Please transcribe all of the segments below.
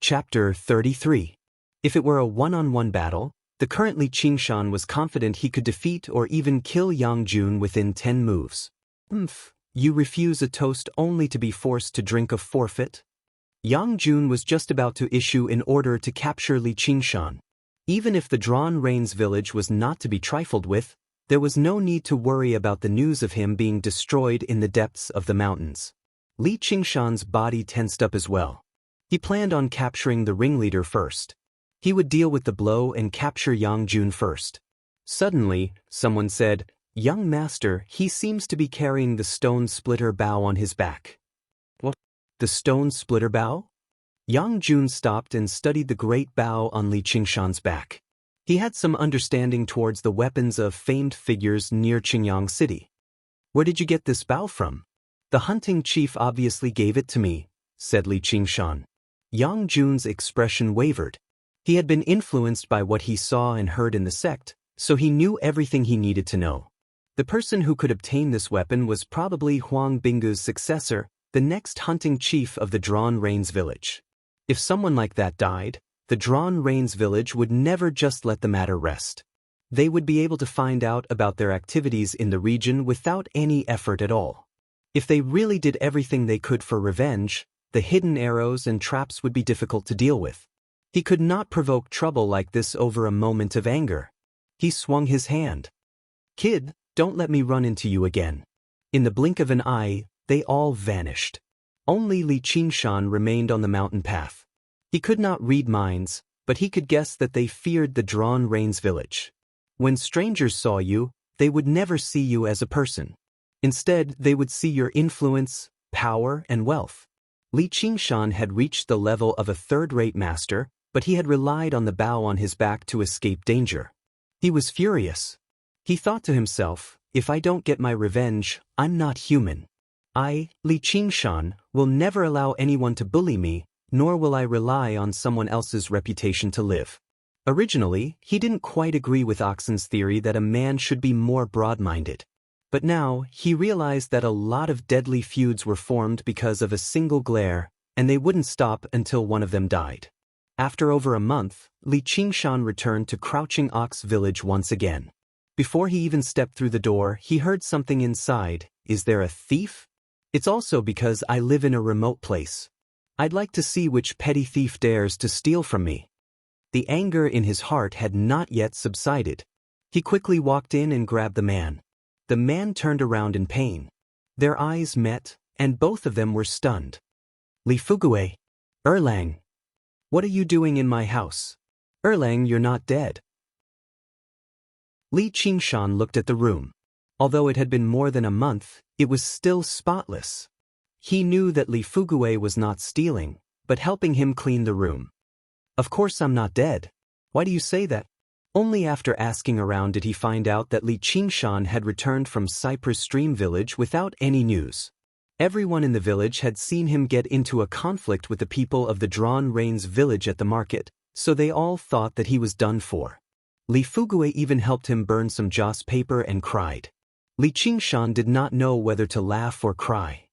Chapter 33. If it were a one-on-one battle, the current Li Qingshan was confident he could defeat or even kill Yang Jun within 10 moves. You refuse a toast only to be forced to drink a forfeit? Yang Jun was just about to issue an order to capture Li Qingshan. Even if the Drawn Rains village was not to be trifled with, there was no need to worry about the news of him being destroyed in the depths of the mountains. Li Qingshan's body tensed up as well. He planned on capturing the ringleader first. He would deal with the blow and capture Yang Jun first. Suddenly, someone said, "Young master, he seems to be carrying the stone splitter bow on his back." What? The stone splitter bow? Yang Jun stopped and studied the great bow on Li Qingshan's back. He had some understanding towards the weapons of famed figures near Qingyang City. "Where did you get this bow from?" "The hunting chief obviously gave it to me," said Li Qingshan. Yang Jun's expression wavered. He had been influenced by what he saw and heard in the sect, so he knew everything he needed to know. The person who could obtain this weapon was probably Huang Binggu's successor, the next hunting chief of the Drawn Rains village. If someone like that died, the Drawn Rains village would never just let the matter rest. They would be able to find out about their activities in the region without any effort at all. If they really did everything they could for revenge, the hidden arrows and traps would be difficult to deal with. He could not provoke trouble like this over a moment of anger. He swung his hand. "Kid, don't let me run into you again." In the blink of an eye, they all vanished. Only Li Qingshan remained on the mountain path. He could not read minds, but he could guess that they feared the Drawn Rains village. When strangers saw you, they would never see you as a person. Instead, they would see your influence, power, and wealth. Li Qingshan had reached the level of a third-rate master, but he had relied on the bow on his back to escape danger. He was furious. He thought to himself, "If I don't get my revenge, I'm not human. I, Li Qingshan, will never allow anyone to bully me, nor will I rely on someone else's reputation to live." Originally, he didn't quite agree with Oxen's theory that a man should be more broad-minded. But now, he realized that a lot of deadly feuds were formed because of a single glare, and they wouldn't stop until one of them died. After over a month, Li Qingshan returned to Crouching Ox Village once again. Before he even stepped through the door, he heard something inside. "Is there a thief? It's also because I live in a remote place. I'd like to see which petty thief dares to steal from me." The anger in his heart had not yet subsided. He quickly walked in and grabbed the man. The man turned around in pain. Their eyes met, and both of them were stunned. "Li Fugue. Erlang. What are you doing in my house? Erlang, you're not dead." Li Qingshan looked at the room. Although it had been more than a month, it was still spotless. He knew that Li Fugue was not stealing, but helping him clean the room. "Of course I'm not dead. Why do you say that?" Only after asking around did he find out that Li Qingshan had returned from Cypress Stream Village without any news. Everyone in the village had seen him get into a conflict with the people of the Drawn Rains village at the market, so they all thought that he was done for. Li Fugue even helped him burn some joss paper and cried. Li Qingshan did not know whether to laugh or cry.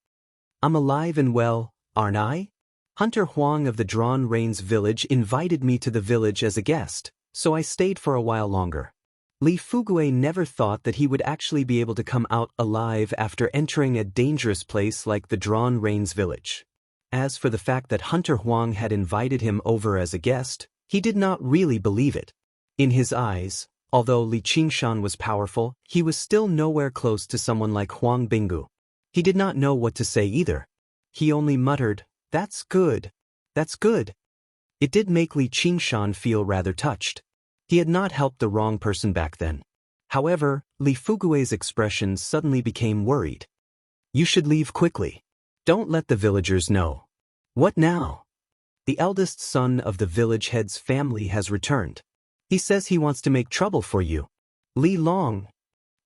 "I'm alive and well, aren't I? Hunter Huang of the Drawn Rains village invited me to the village as a guest, so I stayed for a while longer." Li Fugue never thought that he would actually be able to come out alive after entering a dangerous place like the Drawn Rains village. As for the fact that Hunter Huang had invited him over as a guest, he did not really believe it. In his eyes, although Li Qingshan was powerful, he was still nowhere close to someone like Huang Binggu. He did not know what to say either. He only muttered, "That's good. That's good." It did make Li Qingshan feel rather touched. He had not helped the wrong person back then. However, Li Fugue's expression suddenly became worried. "You should leave quickly. Don't let the villagers know." "What now?" "The eldest son of the village head's family has returned. He says he wants to make trouble for you." Li Long,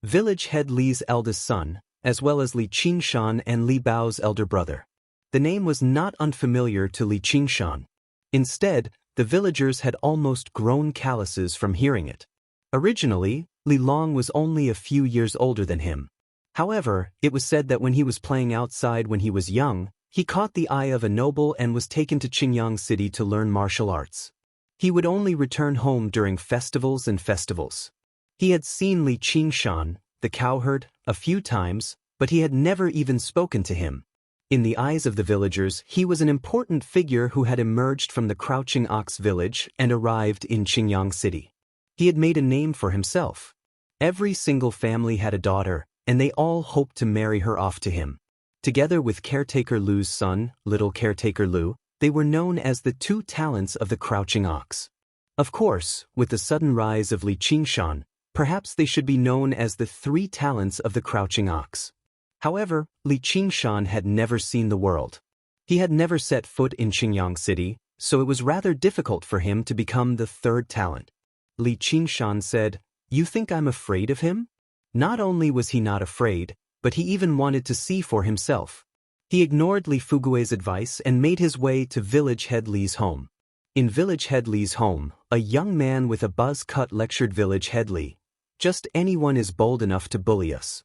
village head Li's eldest son, as well as Li Qingshan and Li Bao's elder brother. The name was not unfamiliar to Li Qingshan. Instead, the villagers had almost grown calluses from hearing it. Originally, Li Long was only a few years older than him. However, it was said that when he was playing outside when he was young, He caught the eye of a noble and was taken to Qingyang City to learn martial arts. He would only return home during festivals and festivals. He had seen Li Qingshan, the cowherd, a few times, but he had never even spoken to him. In the eyes of the villagers, he was an important figure who had emerged from the Crouching Ox village and arrived in Qingyang City. He had made a name for himself. Every single family had a daughter, and they all hoped to marry her off to him. Together with Caretaker Lu's son, Little Caretaker Lu, they were known as the two talents of the Crouching Ox. Of course, with the sudden rise of Li Qingshan, perhaps they should be known as the three talents of the Crouching Ox. However, Li Qingshan had never seen the world. He had never set foot in Qingyang City, so it was rather difficult for him to become the third talent. Li Qingshan said, "You think I'm afraid of him?" Not only was he not afraid, but he even wanted to see for himself. He ignored Li Fugui's advice and made his way to Village Head Li's home. In Village Head Li's home, a young man with a buzz cut lectured Village Head Li, "Just anyone is bold enough to bully us.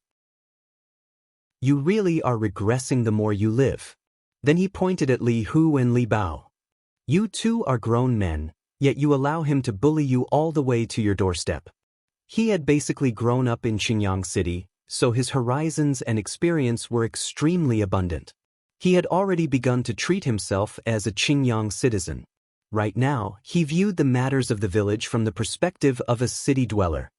You really are regressing the more you live." Then he pointed at Li Hu and Li Bao. "You two are grown men, yet you allow him to bully you all the way to your doorstep." He had basically grown up in Qingyang City, so his horizons and experience were extremely abundant. He had already begun to treat himself as a Qingyang citizen. Right now, he viewed the matters of the village from the perspective of a city dweller.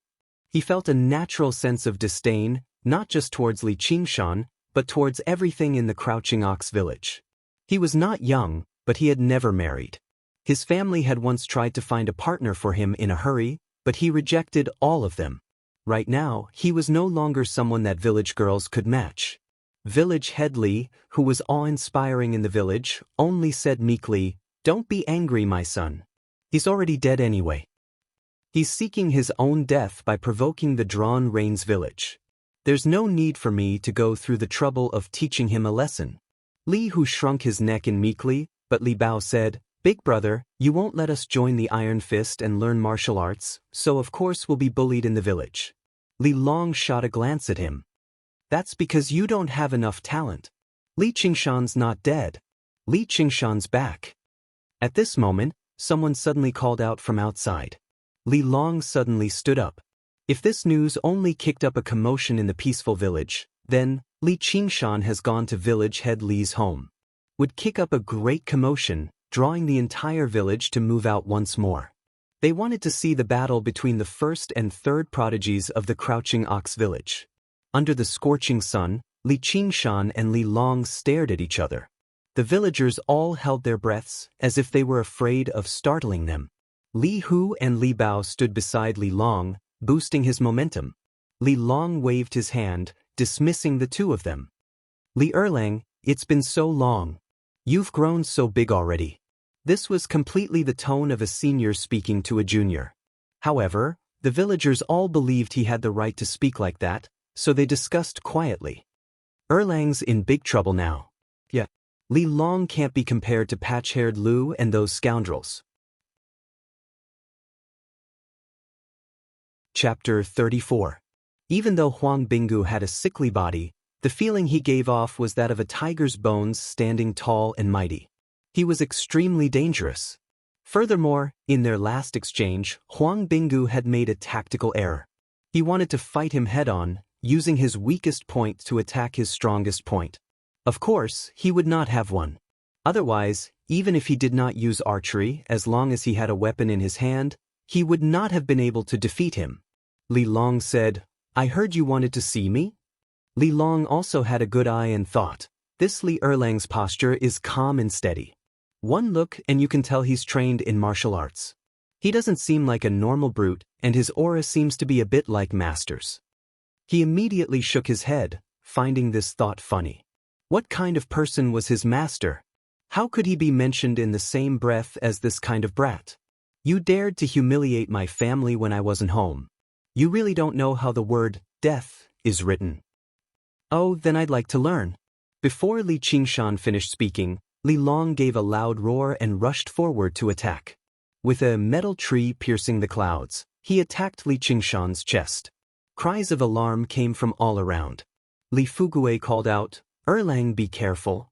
He felt a natural sense of disdain, not just towards Li Qingshan, but towards everything in the Crouching Ox village. He was not young, but he had never married. His family had once tried to find a partner for him in a hurry, but he rejected all of them. Right now, he was no longer someone that village girls could match. Village Head Li, who was awe-inspiring in the village, only said meekly, "Don't be angry, my son. He's already dead anyway. He's seeking his own death by provoking the Drawn Reins village. There's no need for me to go through the trouble of teaching him a lesson." Li Hu shrunk his neck in meekly, but Li Bao said, "Big brother, you won't let us join the Iron Fist and learn martial arts, so of course we'll be bullied in the village." Li Long shot a glance at him. "That's because you don't have enough talent. Li Qingshan's not dead. Li Qingshan's back." At this moment, someone suddenly called out from outside. Li Long suddenly stood up. If this news only kicked up a commotion in the peaceful village, then Li Qingshan has gone to Village Head Li's home. Would kick up a great commotion, drawing the entire village to move out once more. They wanted to see the battle between the first and third prodigies of the Crouching Ox village. Under the scorching sun, Li Qingshan and Li Long stared at each other. The villagers all held their breaths, as if they were afraid of startling them. Li Hu and Li Bao stood beside Li Long, boosting his momentum. Li Long waved his hand, dismissing the two of them. "Li Erlang, it's been so long. You've grown so big already." This was completely the tone of a senior speaking to a junior. However, the villagers all believed he had the right to speak like that, so they discussed quietly. "Erlang's in big trouble now. Yeah. Li Long can't be compared to patch-haired Lu and those scoundrels." Chapter 34. Even though Huang Binggu had a sickly body, the feeling he gave off was that of a tiger's bones standing tall and mighty. He was extremely dangerous. Furthermore, in their last exchange, Huang Binggu had made a tactical error. He wanted to fight him head-on, using his weakest point to attack his strongest point. Of course, he would not have won. Otherwise, even if he did not use archery, as long as he had a weapon in his hand, he would not have been able to defeat him. Li Long said, "I heard you wanted to see me?" Li Long also had a good eye and thought, "This Li Erlang's posture is calm and steady. One look and you can tell he's trained in martial arts. He doesn't seem like a normal brute, and his aura seems to be a bit like Master's." He immediately shook his head, finding this thought funny. What kind of person was his master? How could he be mentioned in the same breath as this kind of brat? "You dared to humiliate my family when I wasn't home. You really don't know how the word death is written." "Oh, then I'd like to learn." Before Li Qingshan finished speaking, Li Long gave a loud roar and rushed forward to attack. With a metal tree piercing the clouds, he attacked Li Qingshan's chest. Cries of alarm came from all around. Li Fugui called out, "Erlang, be careful."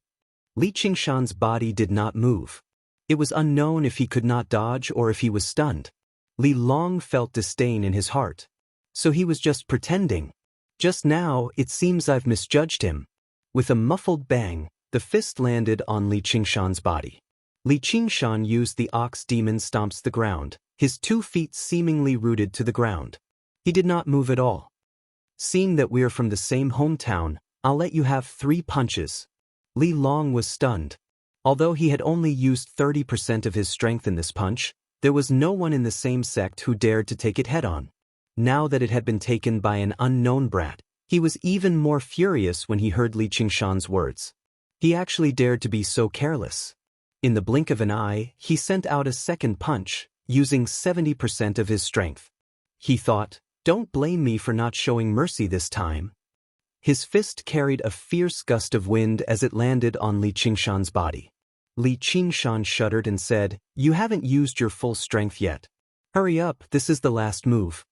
Li Qingshan's body did not move. It was unknown if he could not dodge or if he was stunned. Li Long felt disdain in his heart. So he was just pretending. Just now, it seems I've misjudged him. With a muffled bang, the fist landed on Li Qingshan's body. Li Qingshan used the ox demon stomps the ground, his 2 feet seemingly rooted to the ground. He did not move at all. Seeing that we're from the same hometown, I'll let you have 3 punches. Li Long was stunned. Although he had only used 30% of his strength in this punch, there was no one in the same sect who dared to take it head-on. Now that it had been taken by an unknown brat, he was even more furious when he heard Li Qingshan's words. He actually dared to be so careless. In the blink of an eye, he sent out a second punch, using 70% of his strength. He thought, "Don't blame me for not showing mercy this time." His fist carried a fierce gust of wind as it landed on Li Qingshan's body. Li Qingshan shuddered and said, "You haven't used your full strength yet. Hurry up, this is the last move."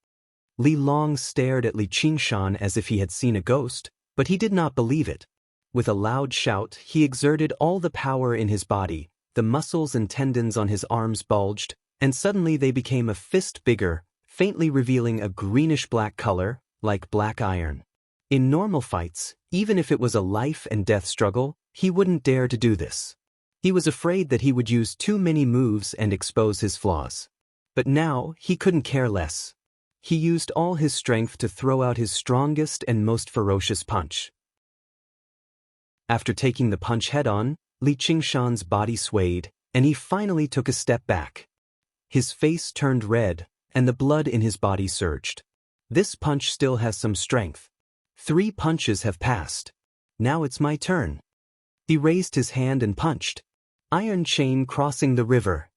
Li Long stared at Li Qingshan as if he had seen a ghost, but he did not believe it. With a loud shout, he exerted all the power in his body, the muscles and tendons on his arms bulged, and suddenly they became a fist bigger, faintly revealing a greenish-black color, like black iron. In normal fights, even if it was a life-and-death struggle, he wouldn't dare to do this. He was afraid that he would use too many moves and expose his flaws. But now, he couldn't care less. He used all his strength to throw out his strongest and most ferocious punch. After taking the punch head-on, Li Qingshan's body swayed, and he finally took a step back. His face turned red, and the blood in his body surged. This punch still has some strength. 3 punches have passed. Now it's my turn. He raised his hand and punched. Iron chain crossing the river.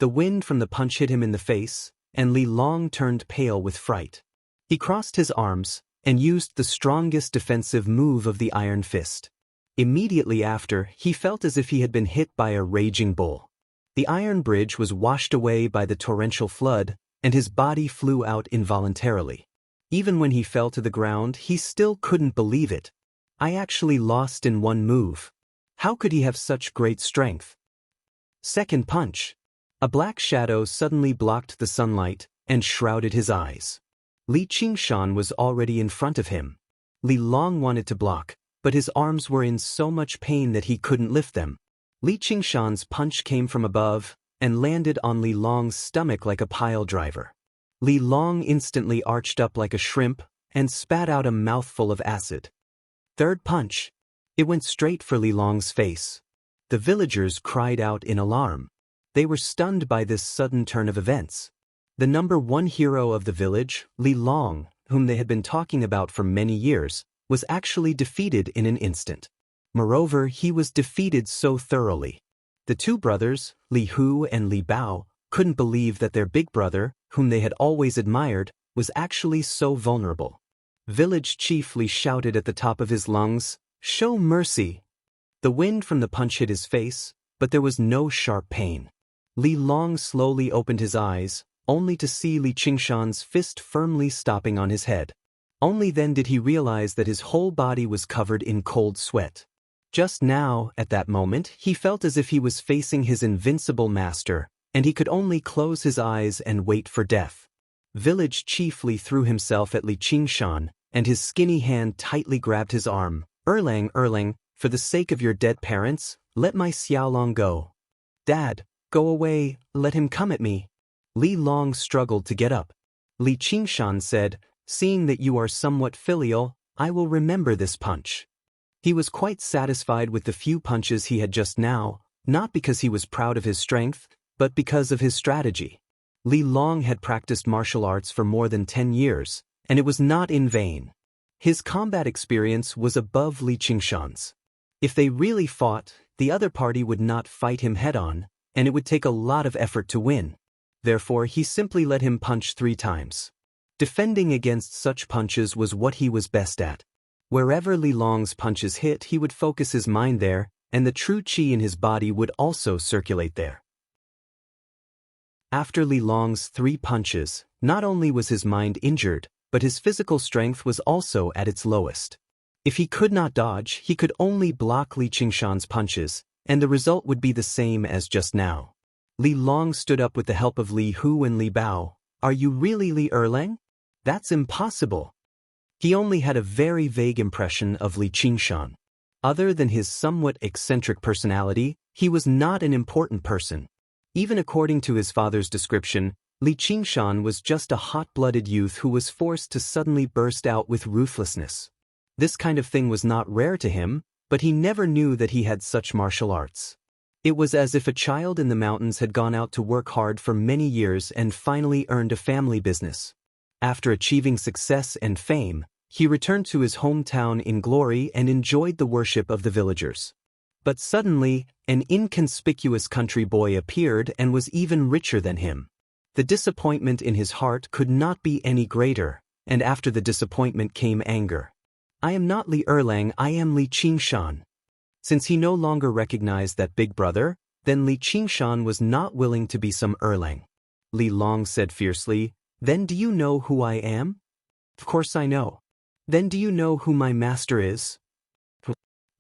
The wind from the punch hit him in the face, and Li Long turned pale with fright. He crossed his arms, and used the strongest defensive move of the iron fist. Immediately after, he felt as if he had been hit by a raging bull. The iron bridge was washed away by the torrential flood, and his body flew out involuntarily. Even when he fell to the ground, he still couldn't believe it. I actually lost in 1 move. How could he have such great strength? Second punch. A black shadow suddenly blocked the sunlight and shrouded his eyes. Li Qingshan was already in front of him. Li Long wanted to block, but his arms were in so much pain that he couldn't lift them. Li Qingshan's punch came from above and landed on Li Long's stomach like a pile driver. Li Long instantly arched up like a shrimp and spat out a mouthful of acid. Third punch. It went straight for Li Long's face. The villagers cried out in alarm. They were stunned by this sudden turn of events. The number 1 hero of the village, Li Long, whom they had been talking about for many years, was actually defeated in an instant. Moreover, he was defeated so thoroughly. The 2 brothers, Li Hu and Li Bao, couldn't believe that their big brother, whom they had always admired, was actually so vulnerable. Village chief Li shouted at the top of his lungs, "Show mercy!" The wind from the punch hit his face, but there was no sharp pain. Li Long slowly opened his eyes, only to see Li Qingshan's fist firmly stopping on his head. Only then did he realize that his whole body was covered in cold sweat. Just now, at that moment, he felt as if he was facing his invincible master, and he could only close his eyes and wait for death. Village chief Li threw himself at Li Qingshan, and his skinny hand tightly grabbed his arm. Erlang, for the sake of your dead parents, let my Xiaolong go." "Dad, go away, let him come at me." Li Long struggled to get up. Li Qingshan said, "Seeing that you are somewhat filial, I will remember this punch." He was quite satisfied with the few punches he had just now, not because he was proud of his strength, but because of his strategy. Li Long had practiced martial arts for more than 10 years, and it was not in vain. His combat experience was above Li Qingshan's. If they really fought, the other party would not fight him head-on, and it would take a lot of effort to win. Therefore, he simply let him punch 3 times. Defending against such punches was what he was best at. Wherever Li Long's punches hit, he would focus his mind there, and the true qi in his body would also circulate there. After Li Long's 3 punches, not only was his mind injured, but his physical strength was also at its lowest. If he could not dodge, he could only block Li Qingshan's punches, and the result would be the same as just now. Li Long stood up with the help of Li Hu and Li Bao. Are you really Li Erlang? That's impossible. He only had a very vague impression of Li Qingshan. Other than his somewhat eccentric personality, he was not an important person. Even according to his father's description, Li Qingshan was just a hot-blooded youth who was forced to suddenly burst out with ruthlessness. This kind of thing was not rare to him, but he never knew that he had such martial arts. It was as if a child in the mountains had gone out to work hard for many years and finally earned a family business. After achieving success and fame, he returned to his hometown in glory and enjoyed the worship of the villagers. But suddenly, an inconspicuous country boy appeared and was even richer than him. The disappointment in his heart could not be any greater, and after the disappointment came anger. I am not Li Erlang, I am Li Qingshan. Since he no longer recognized that big brother, then Li Qingshan was not willing to be some Erlang. Li Long said fiercely, Then do you know who I am? Of course I know. Then do you know who my master is?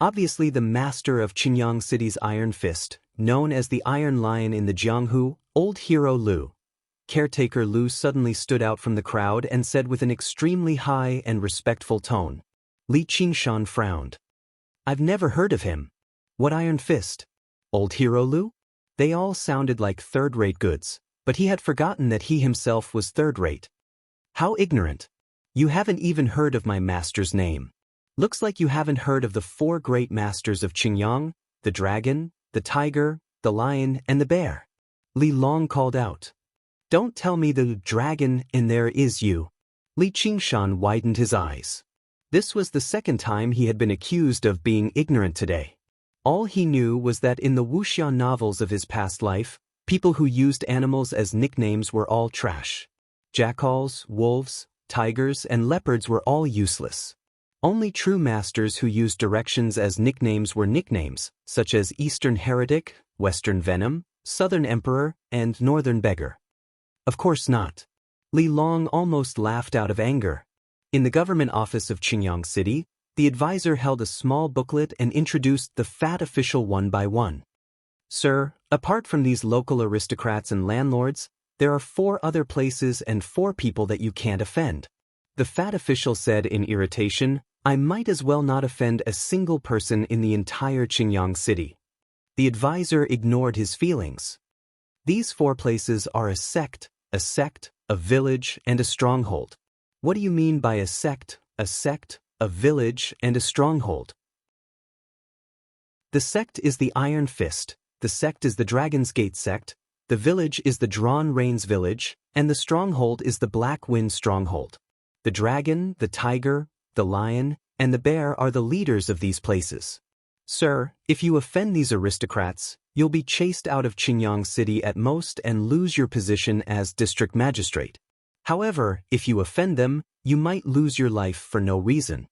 Obviously the master of Qinyang City's Iron Fist, known as the Iron Lion in the Jianghu, Old Hero Lu. Caretaker Lu suddenly stood out from the crowd and said with an extremely high and respectful tone. Li Qingshan frowned. I've never heard of him. What Iron Fist? Old Hero Lu? They all sounded like third-rate goods, but he had forgotten that he himself was third-rate. How ignorant. You haven't even heard of my master's name. Looks like you haven't heard of the 4 great masters of Qingyang, the dragon, the tiger, the lion, and the bear. Li Long called out. Don't tell me the dragon in there is you. Li Qingshan widened his eyes. This was the second time he had been accused of being ignorant today. All he knew was that in the wuxia novels of his past life, people who used animals as nicknames were all trash. Jackals, wolves, tigers, and leopards were all useless. Only true masters who used directions as nicknames were nicknames, such as Eastern Heretic, Western Venom, Southern Emperor, and Northern Beggar. Of course not. Li Long almost laughed out of anger. In the government office of Qinyang City, the advisor held a small booklet and introduced the fat official one by one. Sir, apart from these local aristocrats and landlords, there are 4 other places and 4 people that you can't offend. The fat official said in irritation, I might as well not offend a single person in the entire Qinyang City. The advisor ignored his feelings. These 4 places are a sect, a village, and a stronghold. What do you mean by a sect, a village, and a stronghold? The sect is the Iron Fist, the sect is the Dragon's Gate sect, the village is the Drawn Rains village, and the stronghold is the Black Wind stronghold. The dragon, the tiger, the lion, and the bear are the leaders of these places. Sir, if you offend these aristocrats, you'll be chased out of Qinyang City at most and lose your position as district magistrate. However, if you offend them, you might lose your life for no reason.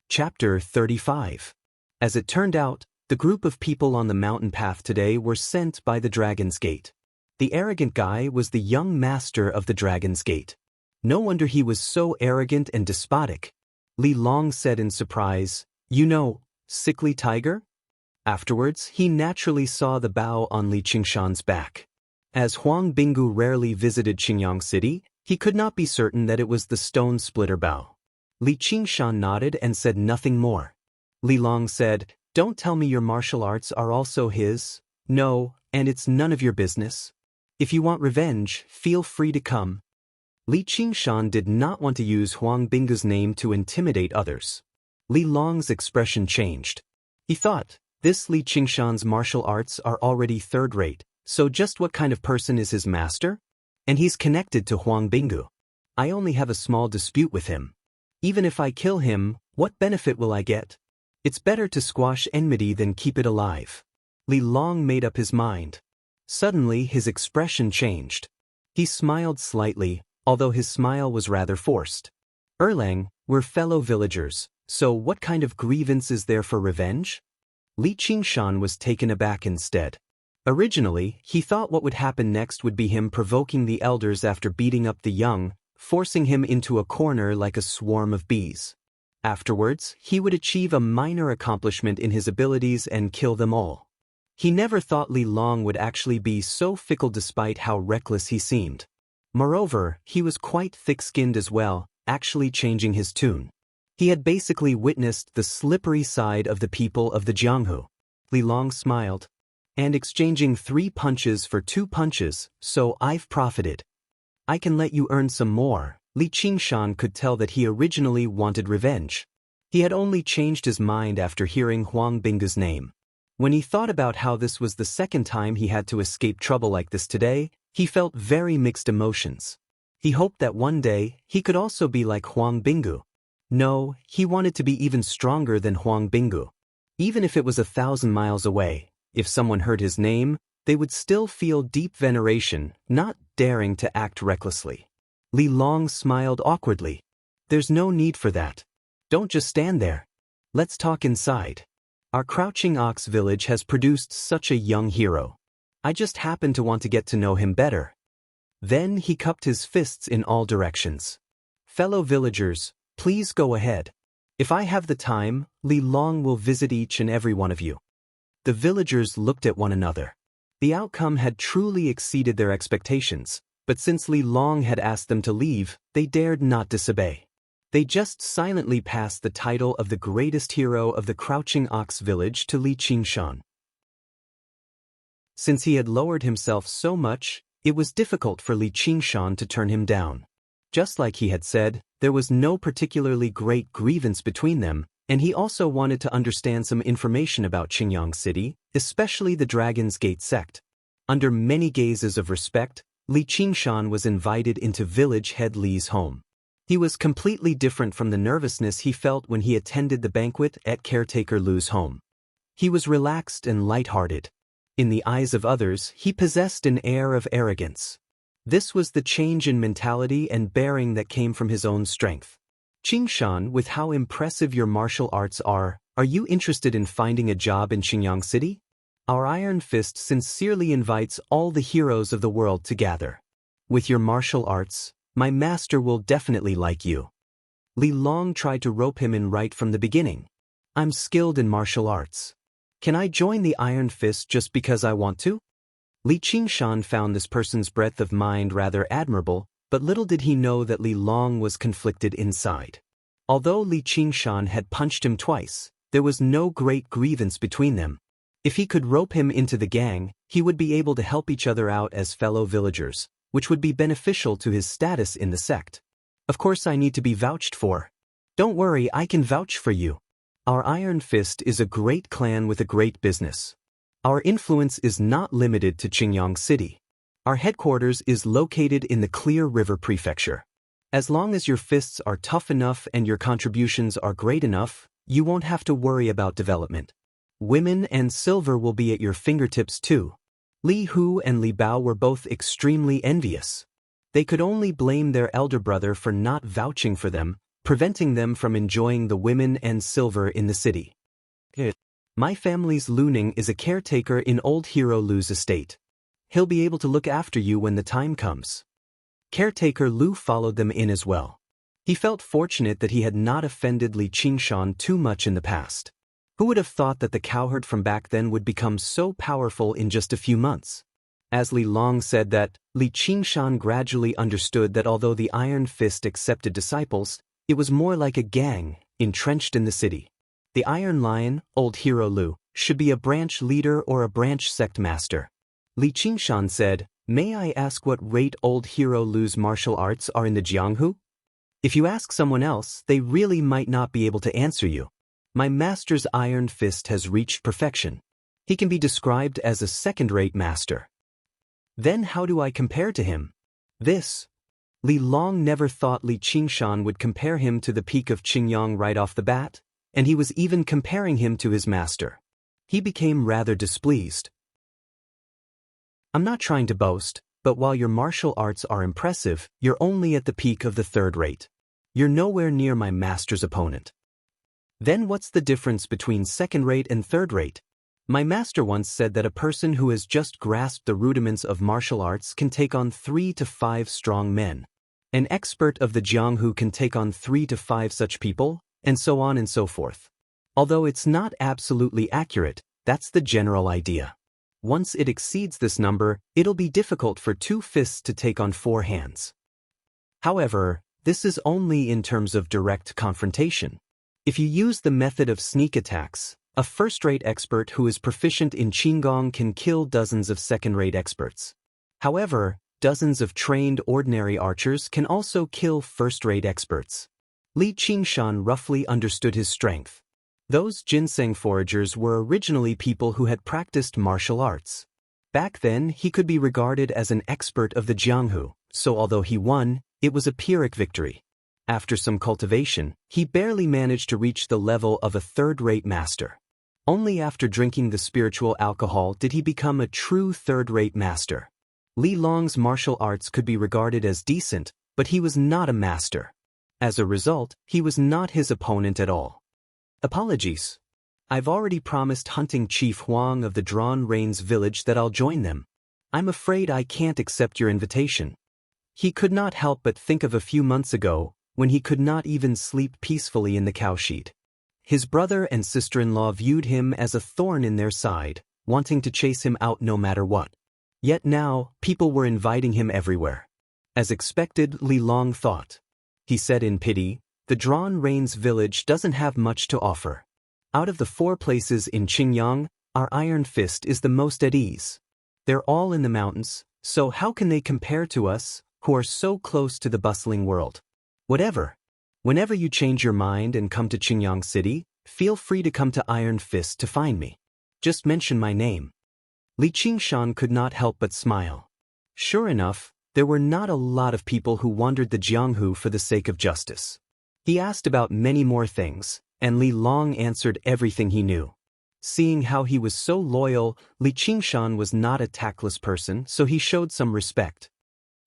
Chapter 35. As it turned out, the group of people on the mountain path today were sent by the Dragon's Gate. The arrogant guy was the young master of the Dragon's Gate. No wonder he was so arrogant and despotic. Li Long said in surprise, You know, sickly tiger? Afterwards, he naturally saw the bow on Li Qingshan's back. As Huang Binggu rarely visited Qinyang City, he could not be certain that it was the stone splitter bow. Li Qingshan nodded and said nothing more. Li Long said, Don't tell me your martial arts are also his. No, and it's none of your business. If you want revenge, feel free to come. Li Qingshan did not want to use Huang Binggu's name to intimidate others. Li Long's expression changed. He thought, this Li Qingshan's martial arts are already third-rate, so just what kind of person is his master? And he's connected to Huang Binggu. I only have a small dispute with him. Even if I kill him, what benefit will I get? It's better to squash enmity than keep it alive. Li Long made up his mind. Suddenly his expression changed. He smiled slightly, although his smile was rather forced. Erlang, we're fellow villagers, so what kind of grievance is there for revenge? Li Qingshan was taken aback instead. Originally, he thought what would happen next would be him provoking the elders after beating up the young, forcing him into a corner like a swarm of bees. Afterwards, he would achieve a minor accomplishment in his abilities and kill them all. He never thought Li Long would actually be so fickle despite how reckless he seemed. Moreover, he was quite thick-skinned as well, actually changing his tune. He had basically witnessed the slippery side of the people of the Jianghu. Li Long smiled. And exchanging 3 punches for 2 punches, so I've profited. I can let you earn some more. Li Qingshan could tell that he originally wanted revenge. He had only changed his mind after hearing Huang Bingge's name. When he thought about how this was the second time he had to escape trouble like this today, he felt very mixed emotions. He hoped that one day, he could also be like Huang Bingge. No, he wanted to be even stronger than Huang Bingge. Even if it was 1,000 miles away, if someone heard his name, they would still feel deep veneration, not daring to act recklessly. Li Long smiled awkwardly. There's no need for that. Don't just stand there. Let's talk inside. Our Crouching Ox village has produced such a young hero. I just happen to want to get to know him better. Then he cupped his fists in all directions. Fellow villagers, please go ahead. If I have the time, Li Long will visit each and every one of you. The villagers looked at one another. The outcome had truly exceeded their expectations, but since Li Long had asked them to leave, they dared not disobey. They just silently passed the title of the greatest hero of the Crouching Ox village to Li Qingshan. Since he had lowered himself so much, it was difficult for Li Qingshan to turn him down. Just like he had said, there was no particularly great grievance between them, and he also wanted to understand some information about Qingyang City, especially the Dragon's Gate sect. Under many gazes of respect, Li Qingshan was invited into village head Li's home. He was completely different from the nervousness he felt when he attended the banquet at caretaker Lu's home. He was relaxed and light-hearted. In the eyes of others, he possessed an air of arrogance. This was the change in mentality and bearing that came from his own strength. Qingshan, with how impressive your martial arts are you interested in finding a job in Qingyang City? Our Iron Fist sincerely invites all the heroes of the world to gather. With your martial arts, my master will definitely like you. Li Long tried to rope him in right from the beginning. I'm skilled in martial arts. Can I join the Iron Fist just because I want to? Li Qingshan found this person's breadth of mind rather admirable, but little did he know that Li Long was conflicted inside. Although Li Qingshan had punched him twice, there was no great grievance between them. If he could rope him into the gang, he would be able to help each other out as fellow villagers, which would be beneficial to his status in the sect. Of course I need to be vouched for. Don't worry, I can vouch for you. Our Iron Fist is a great clan with a great business. Our influence is not limited to Qingyang City. Our headquarters is located in the Clear River Prefecture. As long as your fists are tough enough and your contributions are great enough, you won't have to worry about development. Women and silver will be at your fingertips too. Li Hu and Li Bao were both extremely envious. They could only blame their elder brother for not vouching for them, preventing them from enjoying the women and silver in the city. My family's Luning is a caretaker in old hero Lu's estate. He'll be able to look after you when the time comes. Caretaker Lu followed them in as well. He felt fortunate that he had not offended Li Qingshan too much in the past. Who would have thought that the cowherd from back then would become so powerful in just a few months? As Li Long said that, Li Qingshan gradually understood that although the Iron Fist accepted disciples, it was more like a gang, entrenched in the city. The Iron Lion, old hero Lu, should be a branch leader or a branch sect master. Li Qingshan said, "May I ask what rate old hero Lu's martial arts are in the Jianghu? If you ask someone else, they really might not be able to answer you. My master's Iron Fist has reached perfection. He can be described as a second-rate master." Then how do I compare to him? This. Li Long never thought Li Qingshan would compare him to the peak of Qingyang right off the bat, and he was even comparing him to his master. He became rather displeased. I'm not trying to boast, but while your martial arts are impressive, you're only at the peak of the third rate. You're nowhere near my master's opponent. Then what's the difference between second rate and third rate? My master once said that a person who has just grasped the rudiments of martial arts can take on 3 to 5 strong men. An expert of the Jianghu can take on 3 to 5 such people, and so on and so forth. Although it's not absolutely accurate, that's the general idea. Once it exceeds this number, it'll be difficult for 2 fists to take on 4 hands. However, this is only in terms of direct confrontation. If you use the method of sneak attacks, a first-rate expert who is proficient in Qigong can kill dozens of second-rate experts. However, dozens of trained ordinary archers can also kill first-rate experts. Li Qingshan roughly understood his strength. Those ginseng foragers were originally people who had practiced martial arts. Back then, he could be regarded as an expert of the Jianghu, so although he won, it was a Pyrrhic victory. After some cultivation, he barely managed to reach the level of a third-rate master. Only after drinking the spiritual alcohol did he become a true third-rate master. Li Long's martial arts could be regarded as decent, but he was not a master. As a result, he was not his opponent at all. Apologies. I've already promised Hunting Chief Huang of the Drawn Rains village that I'll join them. I'm afraid I can't accept your invitation. He could not help but think of a few months ago, when he could not even sleep peacefully in the cowshed. His brother and sister-in-law viewed him as a thorn in their side, wanting to chase him out no matter what. Yet now, people were inviting him everywhere. As expected, Li Long thought. He said in pity, the Drawn Rains village doesn't have much to offer. Out of the 4 places in Qingyang, our Iron Fist is the most at ease. They're all in the mountains, so how can they compare to us, who are so close to the bustling world? Whatever. Whenever you change your mind and come to Qingyang City, feel free to come to Iron Fist to find me. Just mention my name. Li Qingshan could not help but smile. Sure enough, there were not a lot of people who wandered the Jianghu for the sake of justice. He asked about many more things, and Li Long answered everything he knew. Seeing how he was so loyal, Li Qingshan was not a tactless person, so he showed some respect.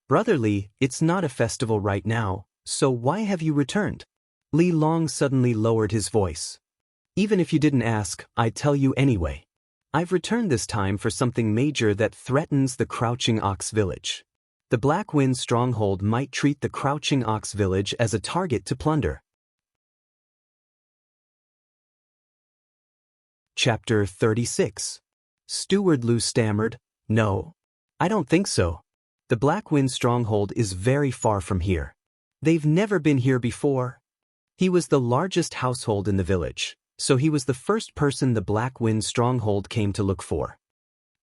Brother Li, it's not a festival right now, so why have you returned? Li Long suddenly lowered his voice. Even if you didn't ask, I'd tell you anyway. I've returned this time for something major that threatens the Crouching Ox village. The Black Wind stronghold might treat the Crouching Ox village as a target to plunder. Chapter 36. Steward Lu stammered, No. I don't think so. The Black Wind stronghold is very far from here. They've never been here before. He was the largest household in the village, so he was the first person the Black Wind stronghold came to look for.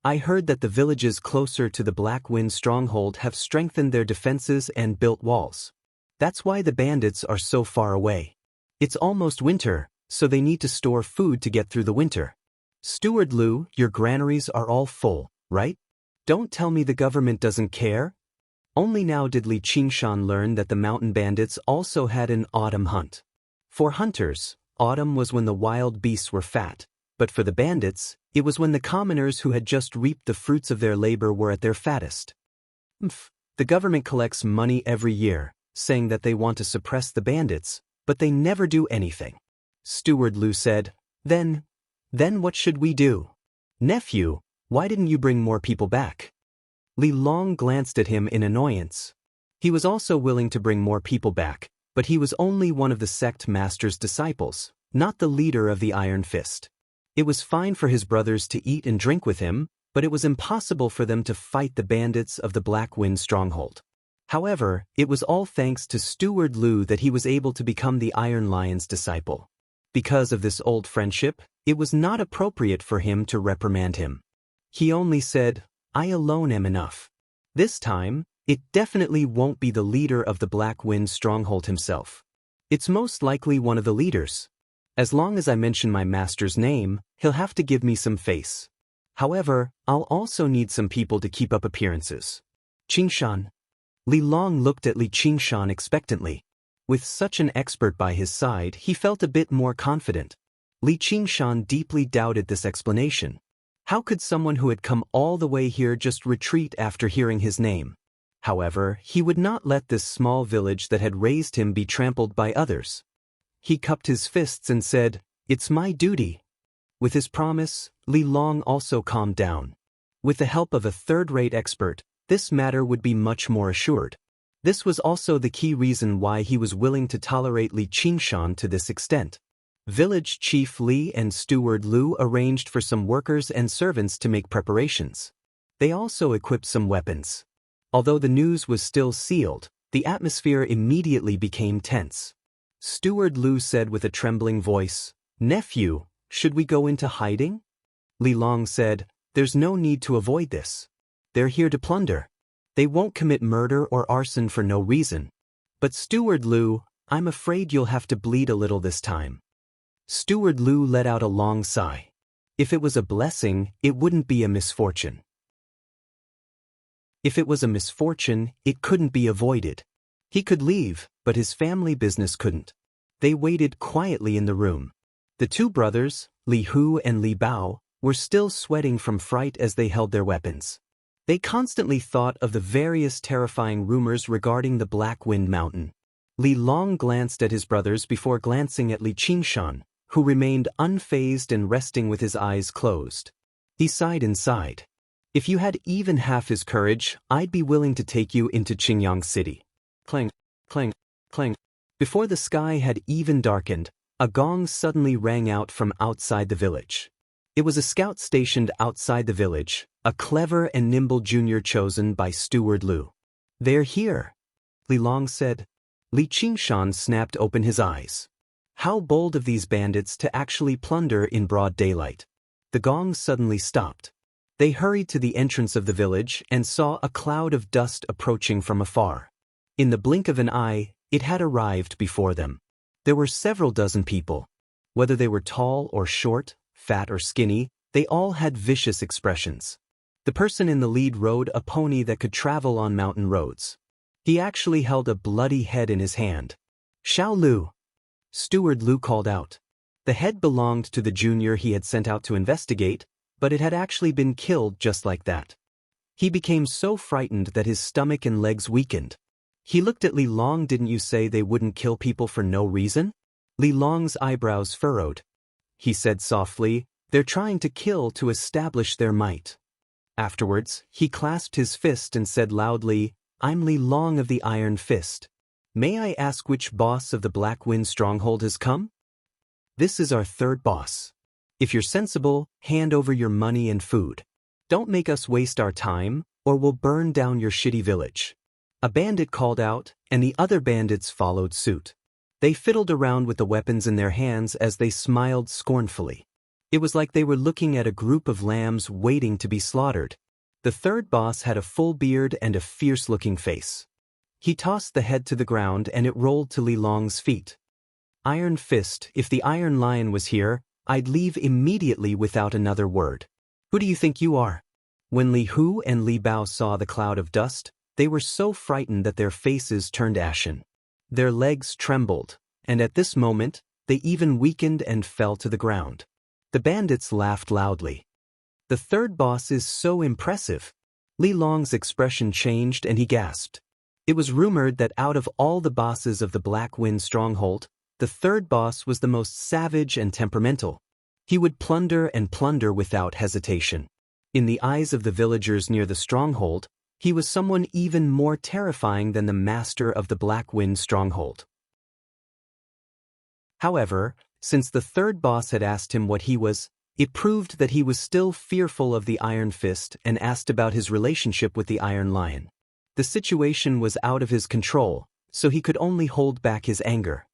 I heard that the villages closer to the Black Wind stronghold have strengthened their defenses and built walls. That's why the bandits are so far away. It's almost winter, so they need to store food to get through the winter. Steward Lu, your granaries are all full, right? Don't tell me the government doesn't care. Only now did Li Qingshan learn that the mountain bandits also had an autumn hunt. For hunters, autumn was when the wild beasts were fat, but for the bandits, it was when the commoners who had just reaped the fruits of their labor were at their fattest. The government collects money every year, saying that they want to suppress the bandits, but they never do anything. Steward Lu said, Then what should we do? Nephew, why didn't you bring more people back? Li Long glanced at him in annoyance. He was also willing to bring more people back, but he was only one of the sect master's disciples, not the leader of the Iron Fist. It was fine for his brothers to eat and drink with him, but it was impossible for them to fight the bandits of the Black Wind stronghold. However, it was all thanks to Steward Lu that he was able to become the Iron Lion's disciple. Because of this old friendship, it was not appropriate for him to reprimand him. He only said, I alone am enough. This time, it definitely won't be the leader of the Black Wind stronghold himself. It's most likely one of the leaders. As long as I mention my master's name, he'll have to give me some face. However, I'll also need some people to keep up appearances. Qingshan. Li Long looked at Li Qingshan expectantly. With such an expert by his side, he felt a bit more confident. Li Qingshan deeply doubted this explanation. How could someone who had come all the way here just retreat after hearing his name? However, he would not let this small village that had raised him be trampled by others. He cupped his fists and said, It's my duty. With his promise, Li Long also calmed down. With the help of a third-rate expert, this matter would be much more assured. This was also the key reason why he was willing to tolerate Li Qingshan to this extent. Village Chief Li and Steward Lu arranged for some workers and servants to make preparations. They also equipped some weapons. Although the news was still sealed, the atmosphere immediately became tense. Steward Lu said with a trembling voice, "Nephew, should we go into hiding?" Li Long said, "There's no need to avoid this. They're here to plunder. They won't commit murder or arson for no reason. But Steward Lu, I'm afraid you'll have to bleed a little this time." Steward Lu let out a long sigh. If it was a blessing, it wouldn't be a misfortune. If it was a misfortune, it couldn't be avoided. He could leave, but his family business couldn't. They waited quietly in the room. The two brothers, Li Hu and Li Bao, were still sweating from fright as they held their weapons. They constantly thought of the various terrifying rumors regarding the Black Wind Mountain. Li Long glanced at his brothers before glancing at Li Qingshan, who remained unfazed and resting with his eyes closed. He sighed inside. "If you had even half his courage, I'd be willing to take you into Qingyang City." Clang, clang, clang. Before the sky had even darkened, a gong suddenly rang out from outside the village. It was a scout stationed outside the village, a clever and nimble junior chosen by Steward Lu. "They're here," Li Long said. Li Qingshan snapped open his eyes. How bold of these bandits to actually plunder in broad daylight. The gong suddenly stopped. They hurried to the entrance of the village and saw a cloud of dust approaching from afar. In the blink of an eye, it had arrived before them. There were several dozen people. Whether they were tall or short, fat or skinny, they all had vicious expressions. The person in the lead rode a pony that could travel on mountain roads. He actually held a bloody head in his hand. "Xiao Lu!" Steward Lu called out. The head belonged to the junior he had sent out to investigate, but it had actually been killed just like that. He became so frightened that his stomach and legs weakened. He looked at Li Long. "Didn't you say they wouldn't kill people for no reason?" Li Long's eyebrows furrowed. He said softly, "They're trying to kill to establish their might." Afterwards, he clasped his fist and said loudly, "I'm Li Long of the Iron Fist. May I ask which boss of the Black Wind Stronghold has come?" "This is our third boss. If you're sensible, hand over your money and food. Don't make us waste our time, or we'll burn down your shitty village." A bandit called out, and the other bandits followed suit. They fiddled around with the weapons in their hands as they smiled scornfully. It was like they were looking at a group of lambs waiting to be slaughtered. The third boss had a full beard and a fierce-looking face. He tossed the head to the ground and it rolled to Li Long's feet. "Iron Fist, if the Iron Lion was here, I'd leave immediately without another word. Who do you think you are?" When Li Hu and Li Bao saw the cloud of dust, they were so frightened that their faces turned ashen. Their legs trembled, and at this moment, they even weakened and fell to the ground. The bandits laughed loudly. "The third boss is so impressive." Li Long's expression changed and he gasped. It was rumored that out of all the bosses of the Black Wind Stronghold, the third boss was the most savage and temperamental. He would plunder and plunder without hesitation. In the eyes of the villagers near the stronghold, he was someone even more terrifying than the master of the Black Wind Stronghold. However, since the third boss had asked him what he was, it proved that he was still fearful of the Iron Fist and asked about his relationship with the Iron Lion. The situation was out of his control, so he could only hold back his anger.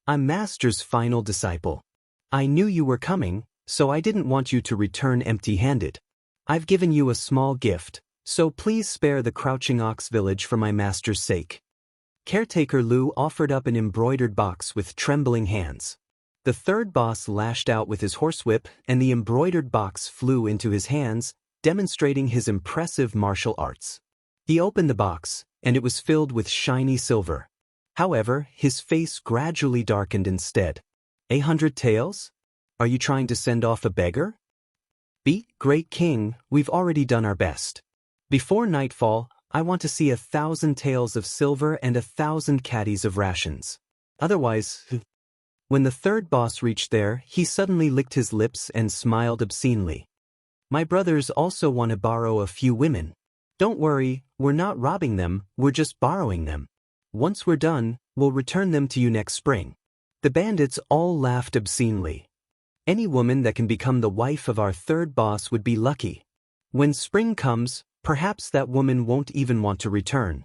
"I'm Master's final disciple. I knew you were coming, so I didn't want you to return empty-handed. I've given you a small gift, so please spare the Crouching Ox village for my master's sake." Caretaker Lu offered up an embroidered box with trembling hands. The third boss lashed out with his horsewhip and the embroidered box flew into his hands, demonstrating his impressive martial arts. He opened the box, and it was filled with shiny silver. However, his face gradually darkened instead. "100 taels? Are you trying to send off a beggar?" "Great king, we've already done our best. Before nightfall, I want to see 1,000 taels of silver and 1,000 caddies of rations. Otherwise..." When the third boss reached there, he suddenly licked his lips and smiled obscenely. "My brothers also want to borrow a few women. Don't worry, we're not robbing them, we're just borrowing them. Once we're done, we'll return them to you next spring. The bandits all laughed obscenely. Any woman that can become the wife of our third boss would be lucky. When spring comes, perhaps that woman won't even want to return.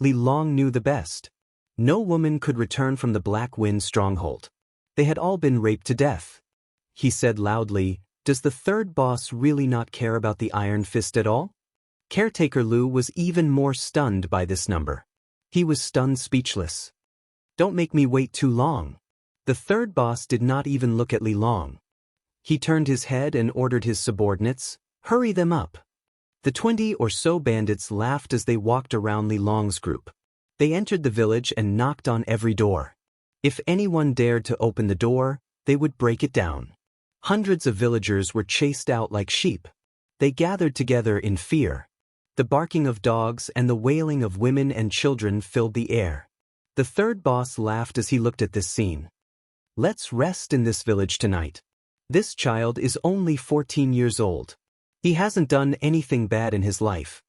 Li Long knew the best. No woman could return from the Black Wind stronghold. They had all been raped to death. He said loudly, "Does the third boss really not care about the Iron Fist at all?" Caretaker Lu was even more stunned by this number. He was stunned speechless. "Don't make me wait too long." The third boss did not even look at Li Long. He turned his head and ordered his subordinates, "Hurry them up." The 20 or so bandits laughed as they walked around Li Long's group. They entered the village and knocked on every door. If anyone dared to open the door, they would break it down. Hundreds of villagers were chased out like sheep. They gathered together in fear. The barking of dogs and the wailing of women and children filled the air. The third boss laughed as he looked at this scene. "Let's rest in this village tonight. This child is only 14 years old. He hasn't done anything bad in his life."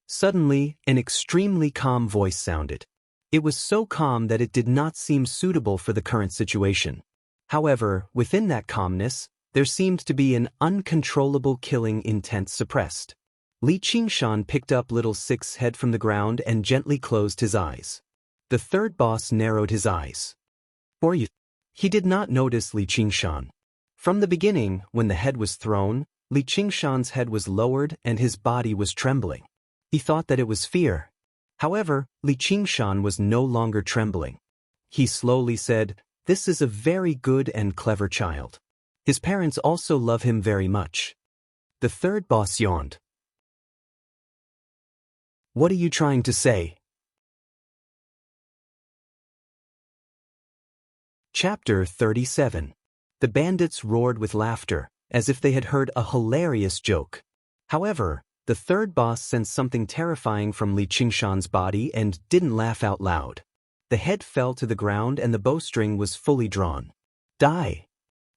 Suddenly, an extremely calm voice sounded. It was so calm that it did not seem suitable for the current situation. However, within that calmness, there seemed to be an uncontrollable killing intent suppressed. Li Qingshan picked up Little Six's head from the ground and gently closed his eyes. The third boss narrowed his eyes. "For you." He did not notice Li Qingshan. From the beginning, when the head was thrown, Li Qingshan's head was lowered and his body was trembling. He thought that it was fear. However, Li Qingshan was no longer trembling. He slowly said, "This is a very good and clever child. His parents also love him very much." The third boss yawned. "What are you trying to say?" Chapter 37. The bandits roared with laughter, as if they had heard a hilarious joke. However, the third boss sensed something terrifying from Li Qingshan's body and didn't laugh out loud. The head fell to the ground and the bowstring was fully drawn. "Die!"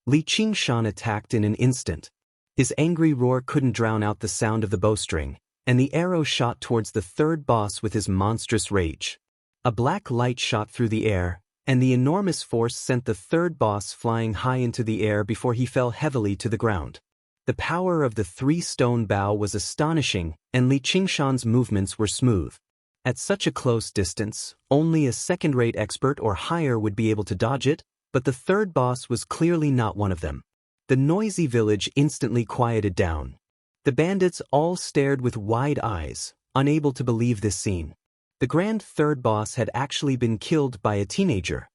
Li Qingshan attacked in an instant. His angry roar couldn't drown out the sound of the bowstring, and the arrow shot towards the third boss with his monstrous rage. A black light shot through the air, and the enormous force sent the third boss flying high into the air before he fell heavily to the ground. The power of the three-stone bow was astonishing, and Li Qingshan's movements were smooth. At such a close distance, only a second-rate expert or higher would be able to dodge it, but the third boss was clearly not one of them. The noisy village instantly quieted down. The bandits all stared with wide eyes, unable to believe this scene. The grand third boss had actually been killed by a teenager.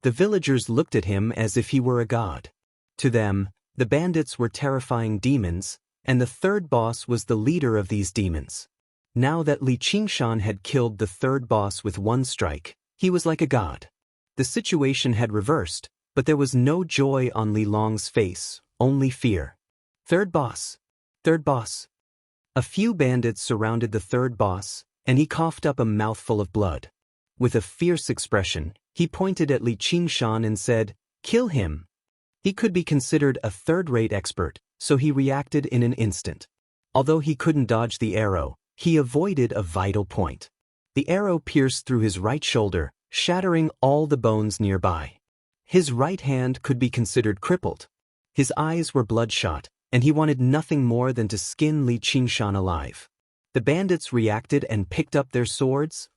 The villagers looked at him as if he were a god. To them, the bandits were terrifying demons, and the third boss was the leader of these demons. Now that Li Qingshan had killed the third boss with one strike, he was like a god. The situation had reversed, but there was no joy on Li Long's face, only fear. "Third boss! Third boss!" A few bandits surrounded the third boss, and he coughed up a mouthful of blood. With a fierce expression, he pointed at Li Qingshan and said, "Kill him." He could be considered a third-rate expert, so he reacted in an instant. Although he couldn't dodge the arrow, he avoided a vital point. The arrow pierced through his right shoulder, shattering all the bones nearby. His right hand could be considered crippled. His eyes were bloodshot, and he wanted nothing more than to skin Li Qingshan alive. The bandits reacted and picked up their swords,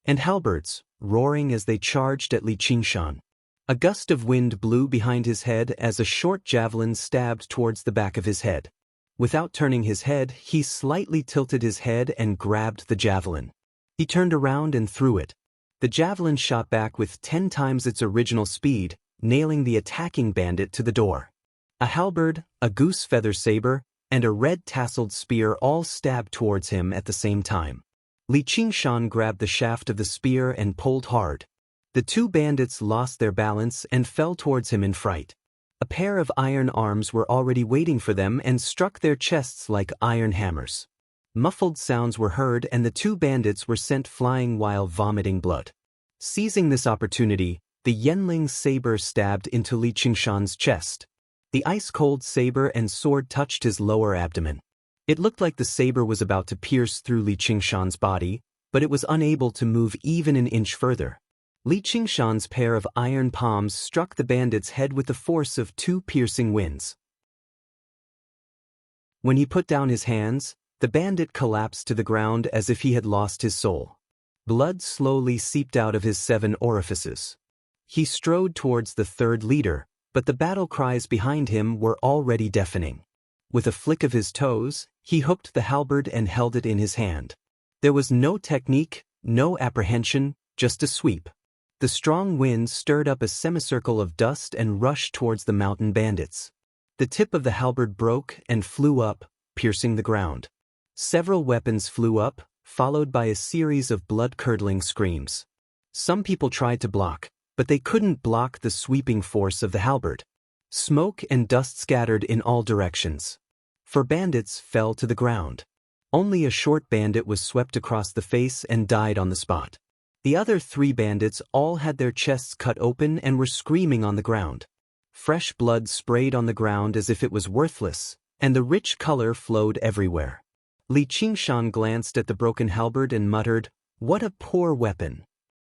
and halberds, roaring as they charged at Li Qingshan. A gust of wind blew behind his head as a short javelin stabbed towards the back of his head. Without turning his head, he slightly tilted his head and grabbed the javelin. He turned around and threw it. The javelin shot back with 10 times its original speed, nailing the attacking bandit to the door. A halberd, a goose feather saber, and a red-tasseled spear all stabbed towards him at the same time. Li Qingshan grabbed the shaft of the spear and pulled hard. The two bandits lost their balance and fell towards him in fright. A pair of iron arms were already waiting for them and struck their chests like iron hammers. Muffled sounds were heard and the two bandits were sent flying while vomiting blood. Seizing this opportunity, the Yenling saber stabbed into Li Qingshan's chest. The ice-cold saber and sword touched his lower abdomen. It looked like the saber was about to pierce through Li Qingshan's body, but it was unable to move even an inch further. Li Qingshan's pair of iron palms struck the bandit's head with the force of 2 piercing winds. When he put down his hands, the bandit collapsed to the ground as if he had lost his soul. Blood slowly seeped out of his 7 orifices. He strode towards the third leader, but the battle cries behind him were already deafening. With a flick of his toes, he hooked the halberd and held it in his hand. There was no technique, no apprehension, just a sweep. The strong wind stirred up a semicircle of dust and rushed towards the mountain bandits. The tip of the halberd broke and flew up, piercing the ground. Several weapons flew up, followed by a series of blood-curdling screams. Some people tried to block, but they couldn't block the sweeping force of the halberd. Smoke and dust scattered in all directions. 4 bandits fell to the ground. Only a short bandit was swept across the face and died on the spot. The other 3 bandits all had their chests cut open and were screaming on the ground. Fresh blood sprayed on the ground as if it was worthless, and the rich color flowed everywhere. Li Qingshan glanced at the broken halberd and muttered, "What a poor weapon."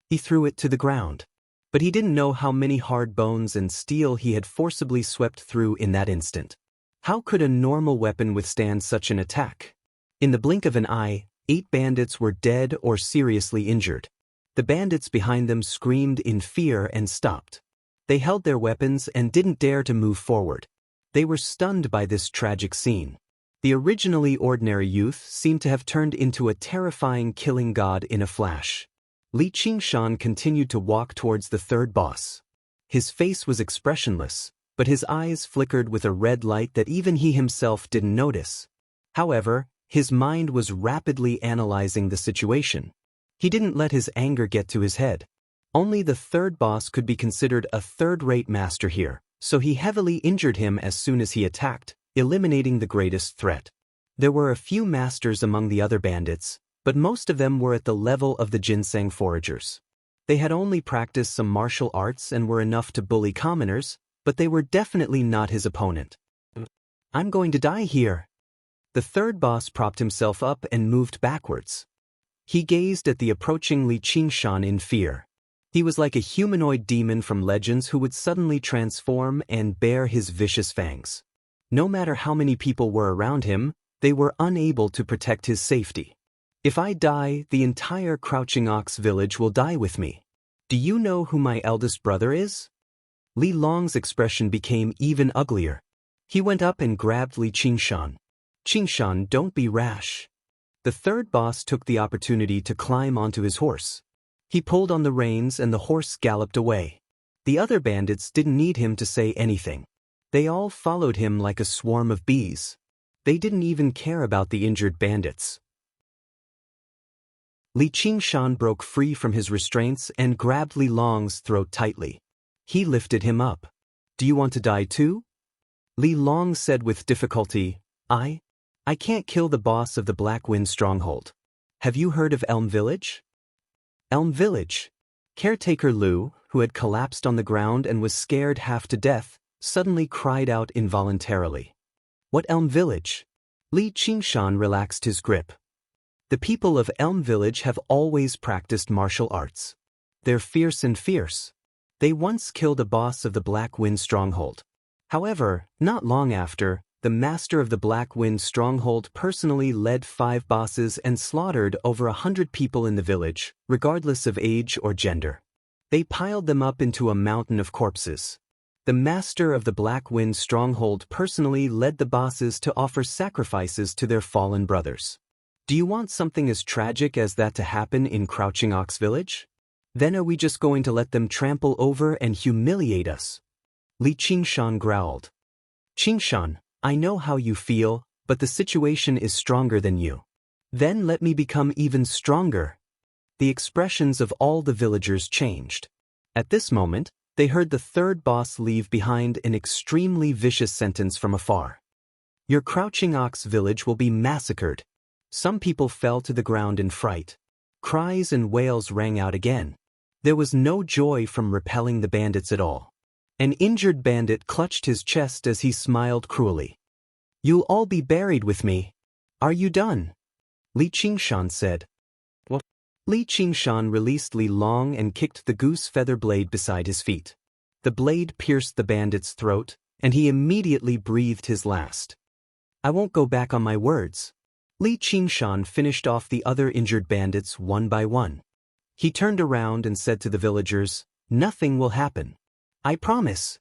He threw it to the ground. But he didn't know how many hard bones and steel he had forcibly swept through in that instant. How could a normal weapon withstand such an attack? In the blink of an eye, 8 bandits were dead or seriously injured. The bandits behind them screamed in fear and stopped. They held their weapons and didn't dare to move forward. They were stunned by this tragic scene. The originally ordinary youth seemed to have turned into a terrifying killing god in a flash. Li Qingshan continued to walk towards the third boss. His face was expressionless, but his eyes flickered with a red light that even he himself didn't notice. However, his mind was rapidly analyzing the situation. He didn't let his anger get to his head. Only the third boss could be considered a third-rate master here, so he heavily injured him as soon as he attacked, eliminating the greatest threat. There were a few masters among the other bandits, but most of them were at the level of the ginseng foragers. They had only practiced some martial arts and were enough to bully commoners, but they were definitely not his opponent. "I'm going to die here." The third boss propped himself up and moved backwards. He gazed at the approaching Li Qingshan in fear. He was like a humanoid demon from legends who would suddenly transform and bare his vicious fangs. No matter how many people were around him, they were unable to protect his safety. "If I die, the entire Crouching Ox village will die with me. Do you know who my eldest brother is?" Li Long's expression became even uglier. He went up and grabbed Li Qingshan. "Qingshan, don't be rash." The third boss took the opportunity to climb onto his horse. He pulled on the reins and the horse galloped away. The other bandits didn't need him to say anything. They all followed him like a swarm of bees. They didn't even care about the injured bandits. Li Qingshan broke free from his restraints and grabbed Li Long's throat tightly. He lifted him up. "Do you want to die too?" Li Long said with difficulty, I can't kill the boss of the Black Wind Stronghold. Have you heard of Elm Village?" Elm Village. Caretaker Lu, who had collapsed on the ground and was scared half to death, suddenly cried out involuntarily. "What Elm Village?" Li Qingshan relaxed his grip. "The people of Elm Village have always practiced martial arts. They're fierce and fierce. They once killed a boss of the Black Wind Stronghold. However, not long after, the master of the Black Wind Stronghold personally led 5 bosses and slaughtered over 100 people in the village, regardless of age or gender. They piled them up into a mountain of corpses. The master of the Black Wind Stronghold personally led the bosses to offer sacrifices to their fallen brothers. Do you want something as tragic as that to happen in Crouching Ox Village? Then are we just going to let them trample over and humiliate us?" Li Qingshan growled. "Qingshan, I know how you feel, but the situation is stronger than you. Then let me become even stronger." The expressions of all the villagers changed. At this moment, they heard the third boss leave behind an extremely vicious sentence from afar. "Your Crouching Ox village will be massacred." Some people fell to the ground in fright. Cries and wails rang out again. There was no joy from repelling the bandits at all. An injured bandit clutched his chest as he smiled cruelly. "You'll all be buried with me. Are you done?" Li Qingshan said. "What?" Li Qingshan released Li Long and kicked the goose feather blade beside his feet. The blade pierced the bandit's throat, and he immediately breathed his last. I won't go back on my words. Li Qingshan finished off the other injured bandits one by one. He turned around and said to the villagers, "Nothing will happen. I promise."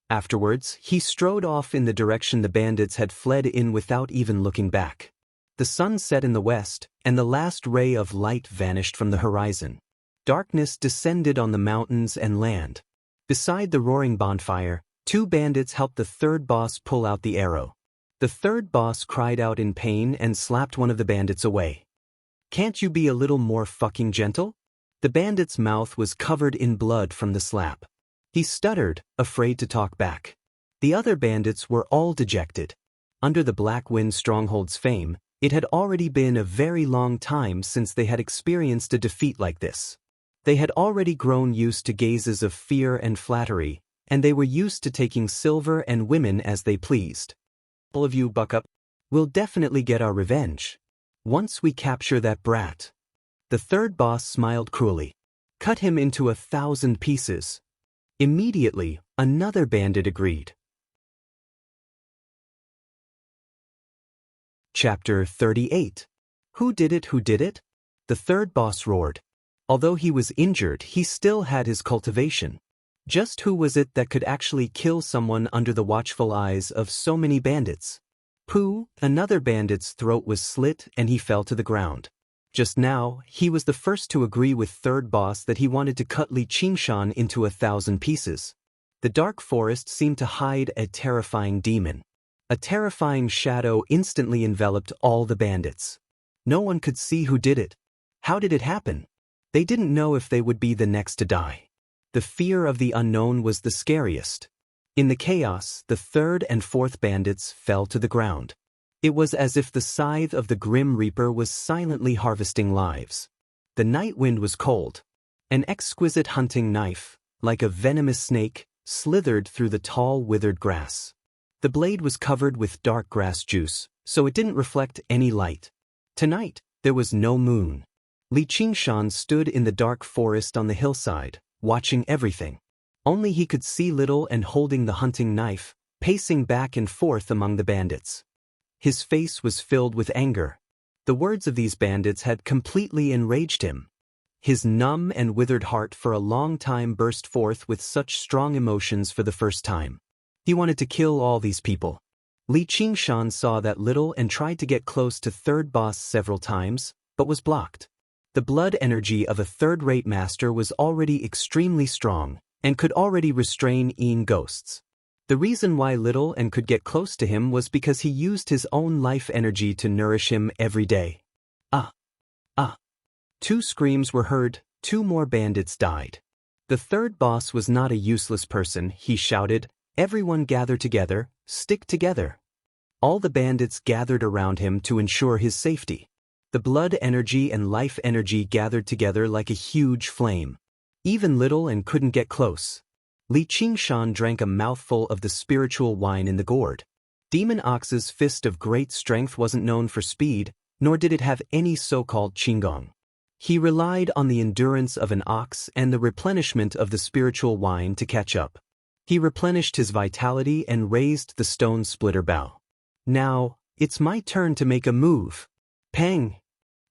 Afterwards, he strode off in the direction the bandits had fled in without even looking back. The sun set in the west, and the last ray of light vanished from the horizon. Darkness descended on the mountains and land. Beside the roaring bonfire, two bandits helped the third boss pull out the arrow. The third boss cried out in pain and slapped one of the bandits away. "Can't you be a little more fucking gentle?" The bandit's mouth was covered in blood from the slap. He stuttered, afraid to talk back. The other bandits were all dejected. Under the Black Wind Stronghold's fame, it had already been a very long time since they had experienced a defeat like this. They had already grown used to gazes of fear and flattery, and they were used to taking silver and women as they pleased. "All of you buck up. We'll definitely get our revenge. Once we capture that brat." The third boss smiled cruelly. "Cut him into 1,000 pieces." Immediately, another bandit agreed. Chapter 38. Who did it? Who did it? The third boss roared. Although he was injured, he still had his cultivation. Just who was it that could actually kill someone under the watchful eyes of so many bandits? Pooh, another bandit's throat was slit and he fell to the ground. Just now, he was the first to agree with third boss that he wanted to cut Li Qingshan into 1,000 pieces. The dark forest seemed to hide a terrifying demon. A terrifying shadow instantly enveloped all the bandits. No one could see who did it. How did it happen? They didn't know if they would be the next to die. The fear of the unknown was the scariest. In the chaos, the third and fourth bandits fell to the ground. It was as if the scythe of the Grim Reaper was silently harvesting lives. The night wind was cold. An exquisite hunting knife, like a venomous snake, slithered through the tall withered grass. The blade was covered with dark grass juice, so it didn't reflect any light. Tonight, there was no moon. Li Qingshan stood in the dark forest on the hillside, watching everything. Only he could see little and holding the hunting knife, pacing back and forth among the bandits. His face was filled with anger. The words of these bandits had completely enraged him. His numb and withered heart for a long time burst forth with such strong emotions for the first time. He wanted to kill all these people. Li Qingshan saw that little and tried to get close to third boss several times, but was blocked. The blood energy of a third-rate master was already extremely strong, and could already restrain ghosts. The reason why little and could get close to him was because he used his own life energy to nourish him every day. Ah! Ah! 2 screams were heard, 2 more bandits died. The third boss was not a useless person, he shouted. "Everyone gather together, stick together." All the bandits gathered around him to ensure his safety. The blood energy and life energy gathered together like a huge flame. Even little and couldn't get close. Li Qingshan drank a mouthful of the spiritual wine in the gourd. Demon Ox's fist of great strength wasn't known for speed, nor did it have any so-called qinggong. He relied on the endurance of an ox and the replenishment of the spiritual wine to catch up. He replenished his vitality and raised the stone splitter bow. "Now, it's my turn to make a move." Pang!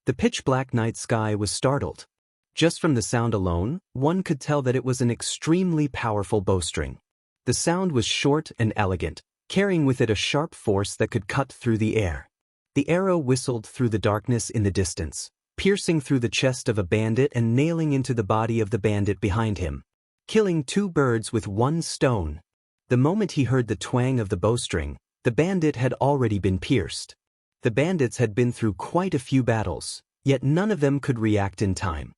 The pitch-black night sky was startled. Just from the sound alone, one could tell that it was an extremely powerful bowstring. The sound was short and elegant, carrying with it a sharp force that could cut through the air. The arrow whistled through the darkness in the distance, piercing through the chest of a bandit and nailing into the body of the bandit behind him. Killing 2 birds with 1 stone. The moment he heard the twang of the bowstring, the bandit had already been pierced. The bandits had been through quite a few battles, yet none of them could react in time.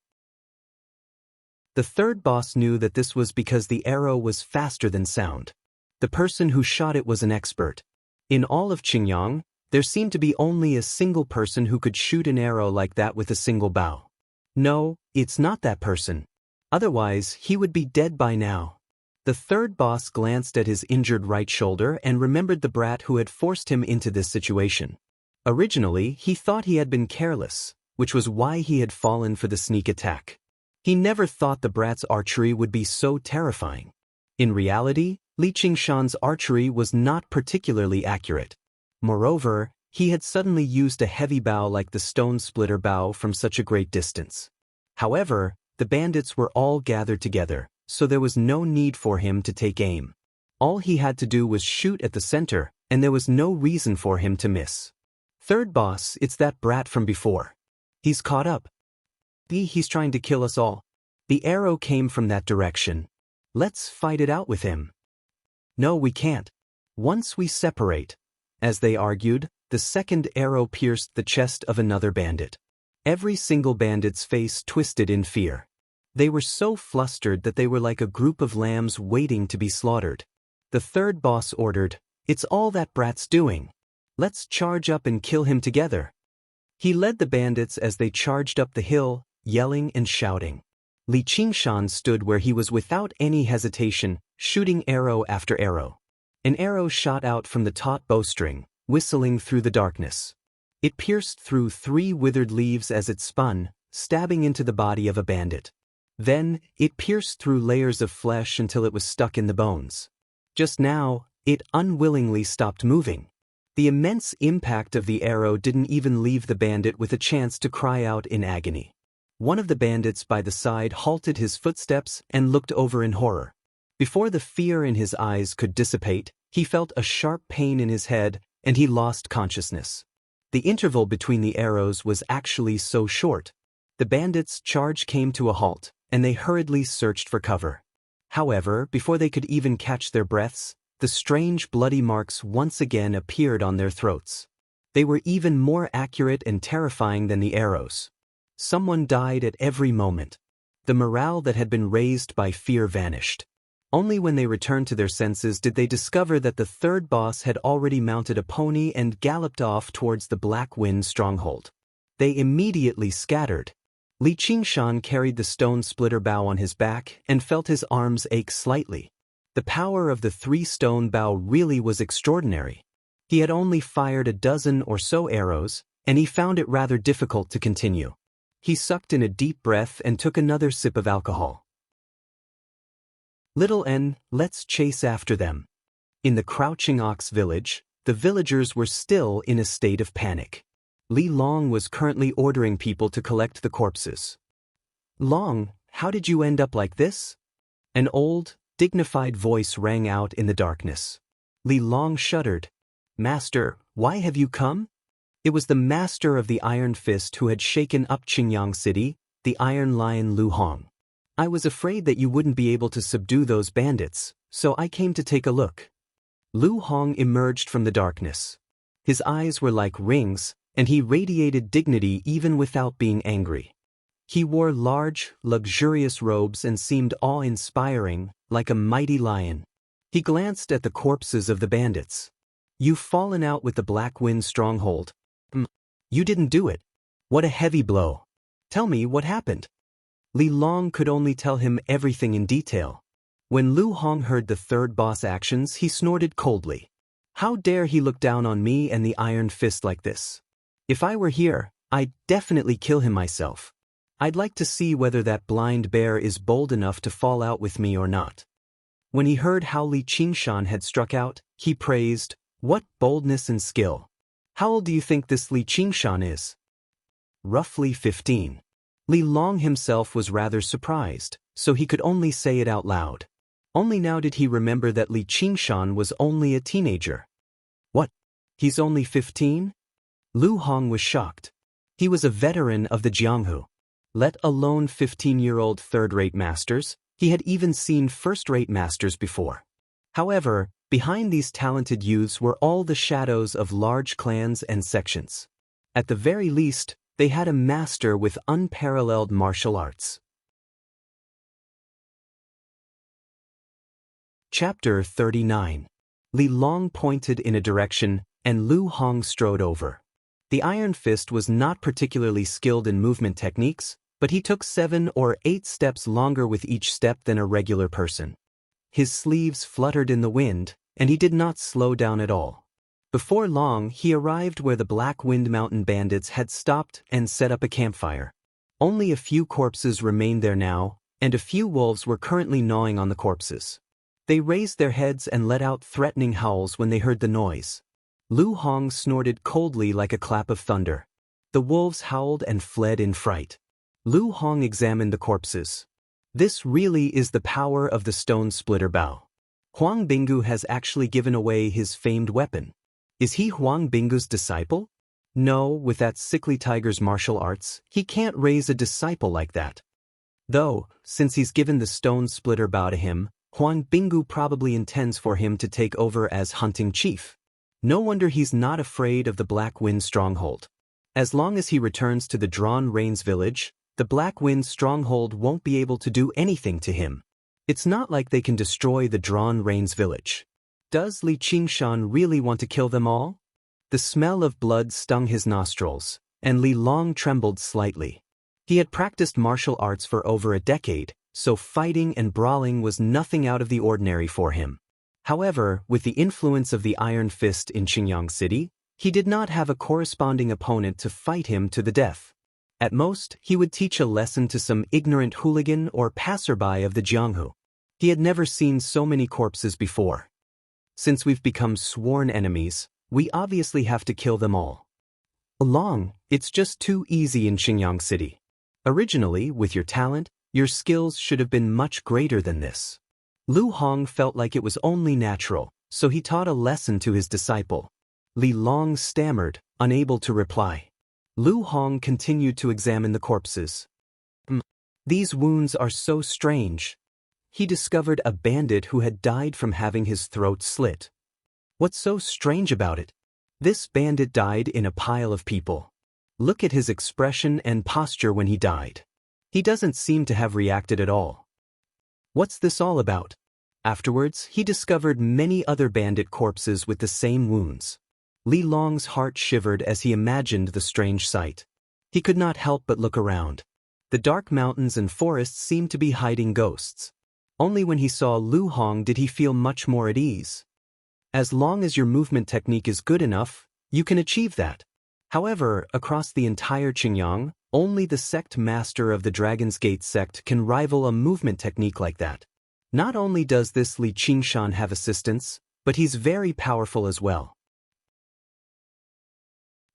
The third boss knew that this was because the arrow was faster than sound. The person who shot it was an expert. In all of Qingyang, there seemed to be only a single person who could shoot an arrow like that with a single bow. No, it's not that person. Otherwise, he would be dead by now. The third boss glanced at his injured right shoulder and remembered the brat who had forced him into this situation. Originally, he thought he had been careless, which was why he had fallen for the sneak attack. He never thought the brat's archery would be so terrifying. In reality, Li Qingshan's archery was not particularly accurate. Moreover, he had suddenly used a heavy bow like the stone splitter bow from such a great distance. However, the bandits were all gathered together, so there was no need for him to take aim. All he had to do was shoot at the center, and there was no reason for him to miss. Third boss, it's that brat from before. He's caught up. He's trying to kill us all. The arrow came from that direction. Let's fight it out with him. No, we can't. Once we separate. As they argued, the second arrow pierced the chest of another bandit. Every single bandit's face twisted in fear. They were so flustered that they were like a group of lambs waiting to be slaughtered. The third boss ordered, "It's all that brat's doing. Let's charge up and kill him together." He led the bandits as they charged up the hill, yelling and shouting. Li Qingshan stood where he was without any hesitation, shooting arrow after arrow. An arrow shot out from the taut bowstring, whistling through the darkness. It pierced through 3 withered leaves as it spun, stabbing into the body of a bandit. Then, it pierced through layers of flesh until it was stuck in the bones. Just now, it unwillingly stopped moving. The immense impact of the arrow didn't even leave the bandit with a chance to cry out in agony. One of the bandits by the side halted his footsteps and looked over in horror. Before the fear in his eyes could dissipate, he felt a sharp pain in his head, and he lost consciousness. The interval between the arrows was actually so short. The bandits' charge came to a halt, and they hurriedly searched for cover. However, before they could even catch their breaths, the strange bloody marks once again appeared on their throats. They were even more accurate and terrifying than the arrows. Someone died at every moment. The morale that had been raised by fear vanished. Only when they returned to their senses did they discover that the third boss had already mounted a pony and galloped off towards the Black Wind stronghold. They immediately scattered. Li Qingshan carried the stone splitter bow on his back and felt his arms ache slightly. The power of the 3-stone bow really was extraordinary. He had only fired a dozen or so arrows, and he found it rather difficult to continue. He sucked in a deep breath and took another sip of alcohol. Little N, let's chase after them. In the Crouching Ox village, the villagers were still in a state of panic. Li Long was currently ordering people to collect the corpses. Long, how did you end up like this? An old, dignified voice rang out in the darkness. Li Long shuddered. Master, why have you come? It was the master of the Iron Fist who had shaken up Qingyang City, the Iron Lion Lu Hong. I was afraid that you wouldn't be able to subdue those bandits, so I came to take a look. Lu Hong emerged from the darkness. His eyes were like rings, and he radiated dignity even without being angry. He wore large, luxurious robes and seemed awe-inspiring, like a mighty lion. He glanced at the corpses of the bandits. You've fallen out with the Black Wind stronghold. You didn't do it. What a heavy blow. Tell me what happened. Li Long could only tell him everything in detail. When Lu Hong heard the third boss' actions, he snorted coldly. How dare he look down on me and the Iron Fist like this? If I were here, I'd definitely kill him myself. I'd like to see whether that blind bear is bold enough to fall out with me or not. When he heard how Li Qingshan had struck out, he praised, "What boldness and skill! How old do you think this Li Qingshan is?" Roughly 15. Li Long himself was rather surprised, so he could only say it out loud. Only now did he remember that Li Qingshan was only a teenager. What? He's only 15? Lu Hong was shocked. He was a veteran of the Jianghu. Let alone 15-year-old third-rate masters, he had even seen first-rate masters before. However, behind these talented youths were all the shadows of large clans and sections. At the very least, they had a master with unparalleled martial arts. Chapter 39. Li Long pointed in a direction, and Lu Hong strode over. The Iron Fist was not particularly skilled in movement techniques, but he took 7 or 8 steps longer with each step than a regular person. His sleeves fluttered in the wind, and he did not slow down at all. Before long, he arrived where the Black Wind Mountain bandits had stopped and set up a campfire. Only a few corpses remained there now, and a few wolves were currently gnawing on the corpses. They raised their heads and let out threatening howls when they heard the noise. Lu Hong snorted coldly like a clap of thunder. The wolves howled and fled in fright. Lu Hong examined the corpses. This really is the power of the stone splitter bow. Huang Bingu has actually given away his famed weapon. Is he Huang Bingu's disciple? No, with that sickly tiger's martial arts, he can't raise a disciple like that. Though, since he's given the stone splitter bow to him, Huang Bingu probably intends for him to take over as hunting chief. No wonder he's not afraid of the Black Wind stronghold. As long as he returns to the Drawn Rains village, the Black Wind stronghold won't be able to do anything to him. It's not like they can destroy the Drawn Rains village. Does Li Qingshan really want to kill them all? The smell of blood stung his nostrils, and Li Long trembled slightly. He had practiced martial arts for over a decade, so fighting and brawling was nothing out of the ordinary for him. However, with the influence of the Iron Fist in Qingyang City, he did not have a corresponding opponent to fight him to the death. At most, he would teach a lesson to some ignorant hooligan or passerby of the Jianghu. He had never seen so many corpses before. Since we've become sworn enemies, we obviously have to kill them all. Long, it's just too easy in Qingyang City. Originally, with your talent, your skills should have been much greater than this. Lu Hong felt like it was only natural, so he taught a lesson to his disciple. Li Long stammered, unable to reply. Lu Hong continued to examine the corpses. These wounds are so strange. He discovered a bandit who had died from having his throat slit. What's so strange about it? This bandit died in a pile of people. Look at his expression and posture when he died. He doesn't seem to have reacted at all. What's this all about? Afterwards, he discovered many other bandit corpses with the same wounds. Li Long's heart shivered as he imagined the strange sight. He could not help but look around. The dark mountains and forests seemed to be hiding ghosts. Only when he saw Lu Hong did he feel much more at ease. As long as your movement technique is good enough, you can achieve that. However, across the entire Qingyang, only the sect master of the Dragon's Gate sect can rival a movement technique like that. Not only does this Li Qingshan have assistance, but he's very powerful as well.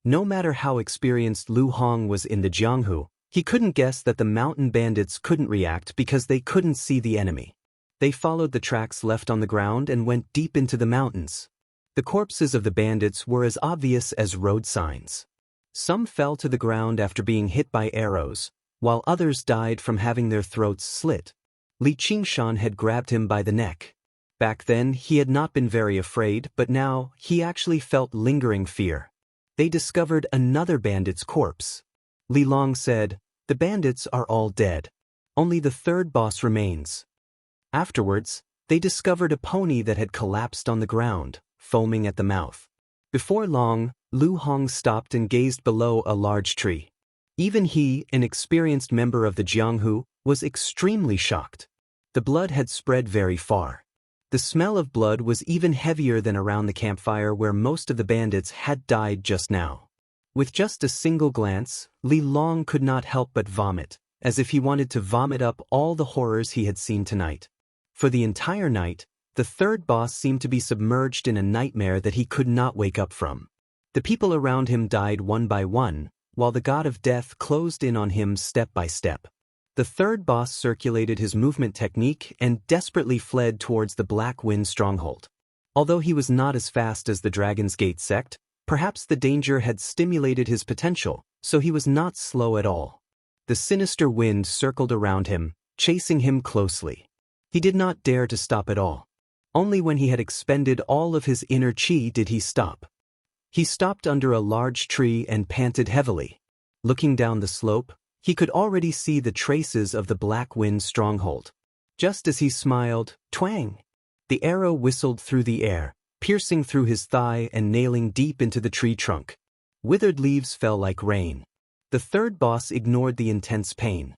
No matter how experienced Lu Hong was in the Jianghu, he couldn't guess that the mountain bandits couldn't react because they couldn't see the enemy. They followed the tracks left on the ground and went deep into the mountains. The corpses of the bandits were as obvious as road signs. Some fell to the ground after being hit by arrows, while others died from having their throats slit. Li Qingshan had grabbed him by the neck. Back then, he had not been very afraid, but now, he actually felt lingering fear. They discovered another bandit's corpse. Li Long said, "The bandits are all dead. Only the third boss remains." Afterwards, they discovered a pony that had collapsed on the ground, foaming at the mouth. Before long, Lu Hong stopped and gazed below a large tree. Even he, an experienced member of the Jianghu, was extremely shocked. The blood had spread very far. The smell of blood was even heavier than around the campfire where most of the bandits had died just now. With just a single glance, Li Long could not help but vomit, as if he wanted to vomit up all the horrors he had seen tonight. For the entire night, the third boss seemed to be submerged in a nightmare that he could not wake up from. The people around him died one by one, while the god of death closed in on him step by step. The third boss circulated his movement technique and desperately fled towards the Black Wind stronghold. Although he was not as fast as the Dragon's Gate sect, perhaps the danger had stimulated his potential, so he was not slow at all. The sinister wind circled around him, chasing him closely. He did not dare to stop at all. Only when he had expended all of his inner qi did he stop. He stopped under a large tree and panted heavily. Looking down the slope, he could already see the traces of the Black Wind stronghold. Just as he smiled, twang! The arrow whistled through the air, piercing through his thigh and nailing deep into the tree trunk. Withered leaves fell like rain. The third boss ignored the intense pain.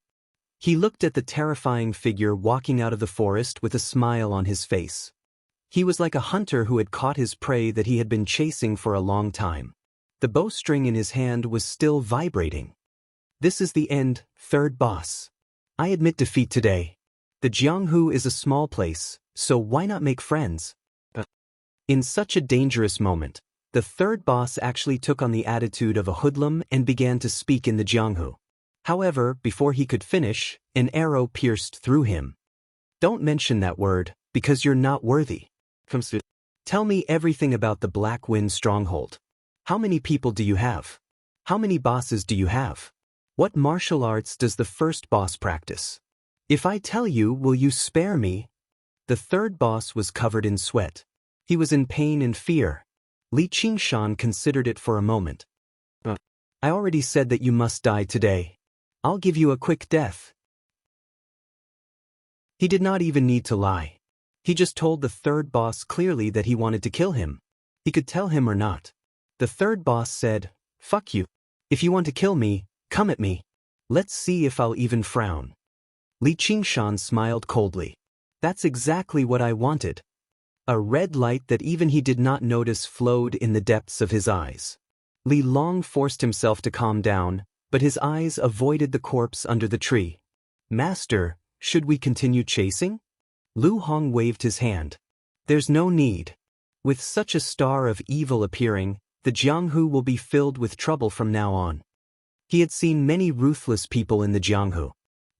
He looked at the terrifying figure walking out of the forest with a smile on his face. He was like a hunter who had caught his prey that he had been chasing for a long time. The bowstring in his hand was still vibrating. This is the end, third boss. I admit defeat today. The Jianghu is a small place, so why not make friends? In such a dangerous moment, the third boss actually took on the attitude of a hoodlum and began to speak in the Jianghu. However, before he could finish, an arrow pierced through him. Don't mention that word, because you're not worthy. Tell me everything about the Black Wind Stronghold. How many people do you have? How many bosses do you have? What martial arts does the first boss practice? If I tell you, will you spare me? The third boss was covered in sweat. He was in pain and fear. Li Qingshan considered it for a moment. I already said that you must die today. I'll give you a quick death. He did not even need to lie. He just told the third boss clearly that he wanted to kill him. He could tell him or not. The third boss said, "Fuck you. If you want to kill me, come at me. Let's see if I'll even frown." Li Qingshan smiled coldly. That's exactly what I wanted. A red light that even he did not notice flowed in the depths of his eyes. Li Long forced himself to calm down, but his eyes avoided the corpse under the tree. Master, should we continue chasing? Lu Hong waved his hand. There's no need. With such a star of evil appearing, the Jianghu will be filled with trouble from now on. He had seen many ruthless people in the Jianghu.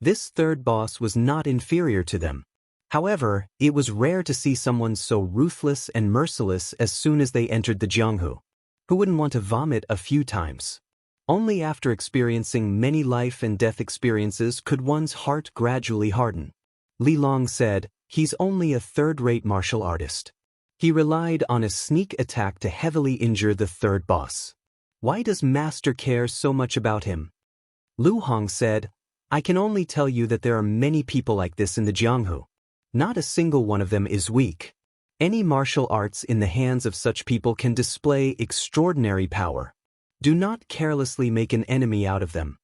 This third boss was not inferior to them. However, it was rare to see someone so ruthless and merciless as soon as they entered the Jianghu. Who wouldn't want to vomit a few times? Only after experiencing many life and death experiences could one's heart gradually harden. Li Long said, he's only a third-rate martial artist. He relied on a sneak attack to heavily injure the third boss. Why does Master care so much about him? Lu Hong said, I can only tell you that there are many people like this in the Jianghu. Not a single one of them is weak. Any martial arts in the hands of such people can display extraordinary power. Do not carelessly make an enemy out of them.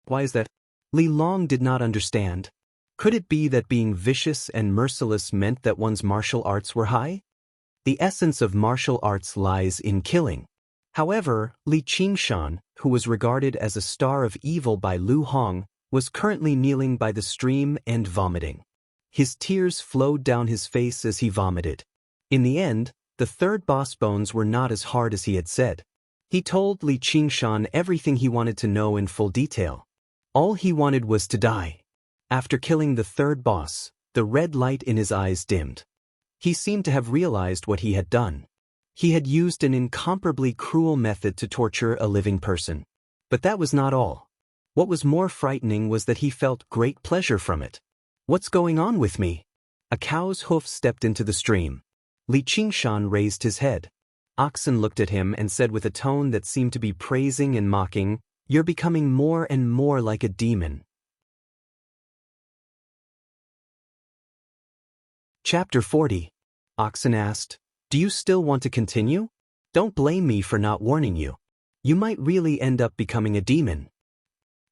Why is that? Li Long did not understand. Could it be that being vicious and merciless meant that one's martial arts were high? The essence of martial arts lies in killing. However, Li Qingshan, who was regarded as a star of evil by Lu Hong, was currently kneeling by the stream and vomiting. His tears flowed down his face as he vomited. In the end, the third boss bones were not as hard as he had said. He told Li Qingshan everything he wanted to know in full detail. All he wanted was to die. After killing the third boss, the red light in his eyes dimmed. He seemed to have realized what he had done. He had used an incomparably cruel method to torture a living person. But that was not all. What was more frightening was that he felt great pleasure from it. What's going on with me? A cow's hoof stepped into the stream. Li Qingshan raised his head. Oxen looked at him and said with a tone that seemed to be praising and mocking, You're becoming more and more like a demon. Chapter 40. Oxen asked, Do you still want to continue? Don't blame me for not warning you. You might really end up becoming a demon.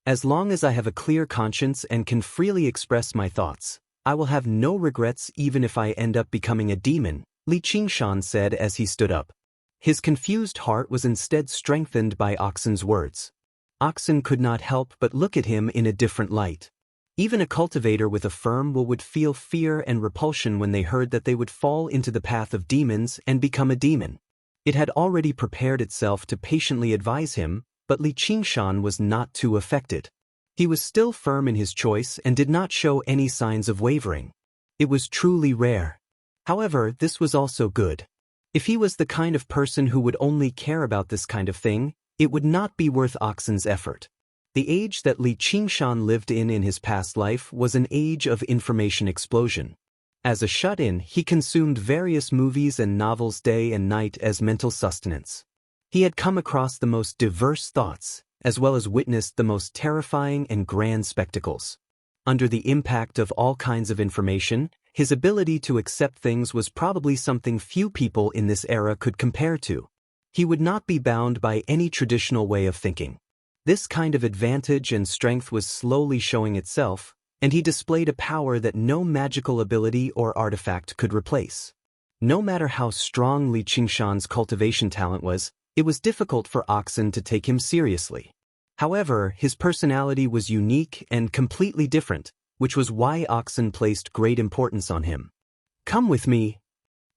As long as I have a clear conscience and can freely express my thoughts, I will have no regrets even if I end up becoming a demon, Li Qingshan said as he stood up. His confused heart was instead strengthened by Oxen's words. Oxen could not help but look at him in a different light. Even a cultivator with a firm will would feel fear and repulsion when they heard that they would fall into the path of demons and become a demon. It had already prepared itself to patiently advise him, but Li Qingshan was not too affected. He was still firm in his choice and did not show any signs of wavering. It was truly rare. However, this was also good. If he was the kind of person who would only care about this kind of thing, it would not be worth Oxen's effort. The age that Li Qingshan lived in his past life was an age of information explosion. As a shut-in, he consumed various movies and novels day and night as mental sustenance. He had come across the most diverse thoughts, as well as witnessed the most terrifying and grand spectacles. Under the impact of all kinds of information, his ability to accept things was probably something few people in this era could compare to. He would not be bound by any traditional way of thinking. This kind of advantage and strength was slowly showing itself, and he displayed a power that no magical ability or artifact could replace. No matter how strong Li Qingshan's cultivation talent was, it was difficult for Oxen to take him seriously. However, his personality was unique and completely different, which was why Oxen placed great importance on him. Come with me.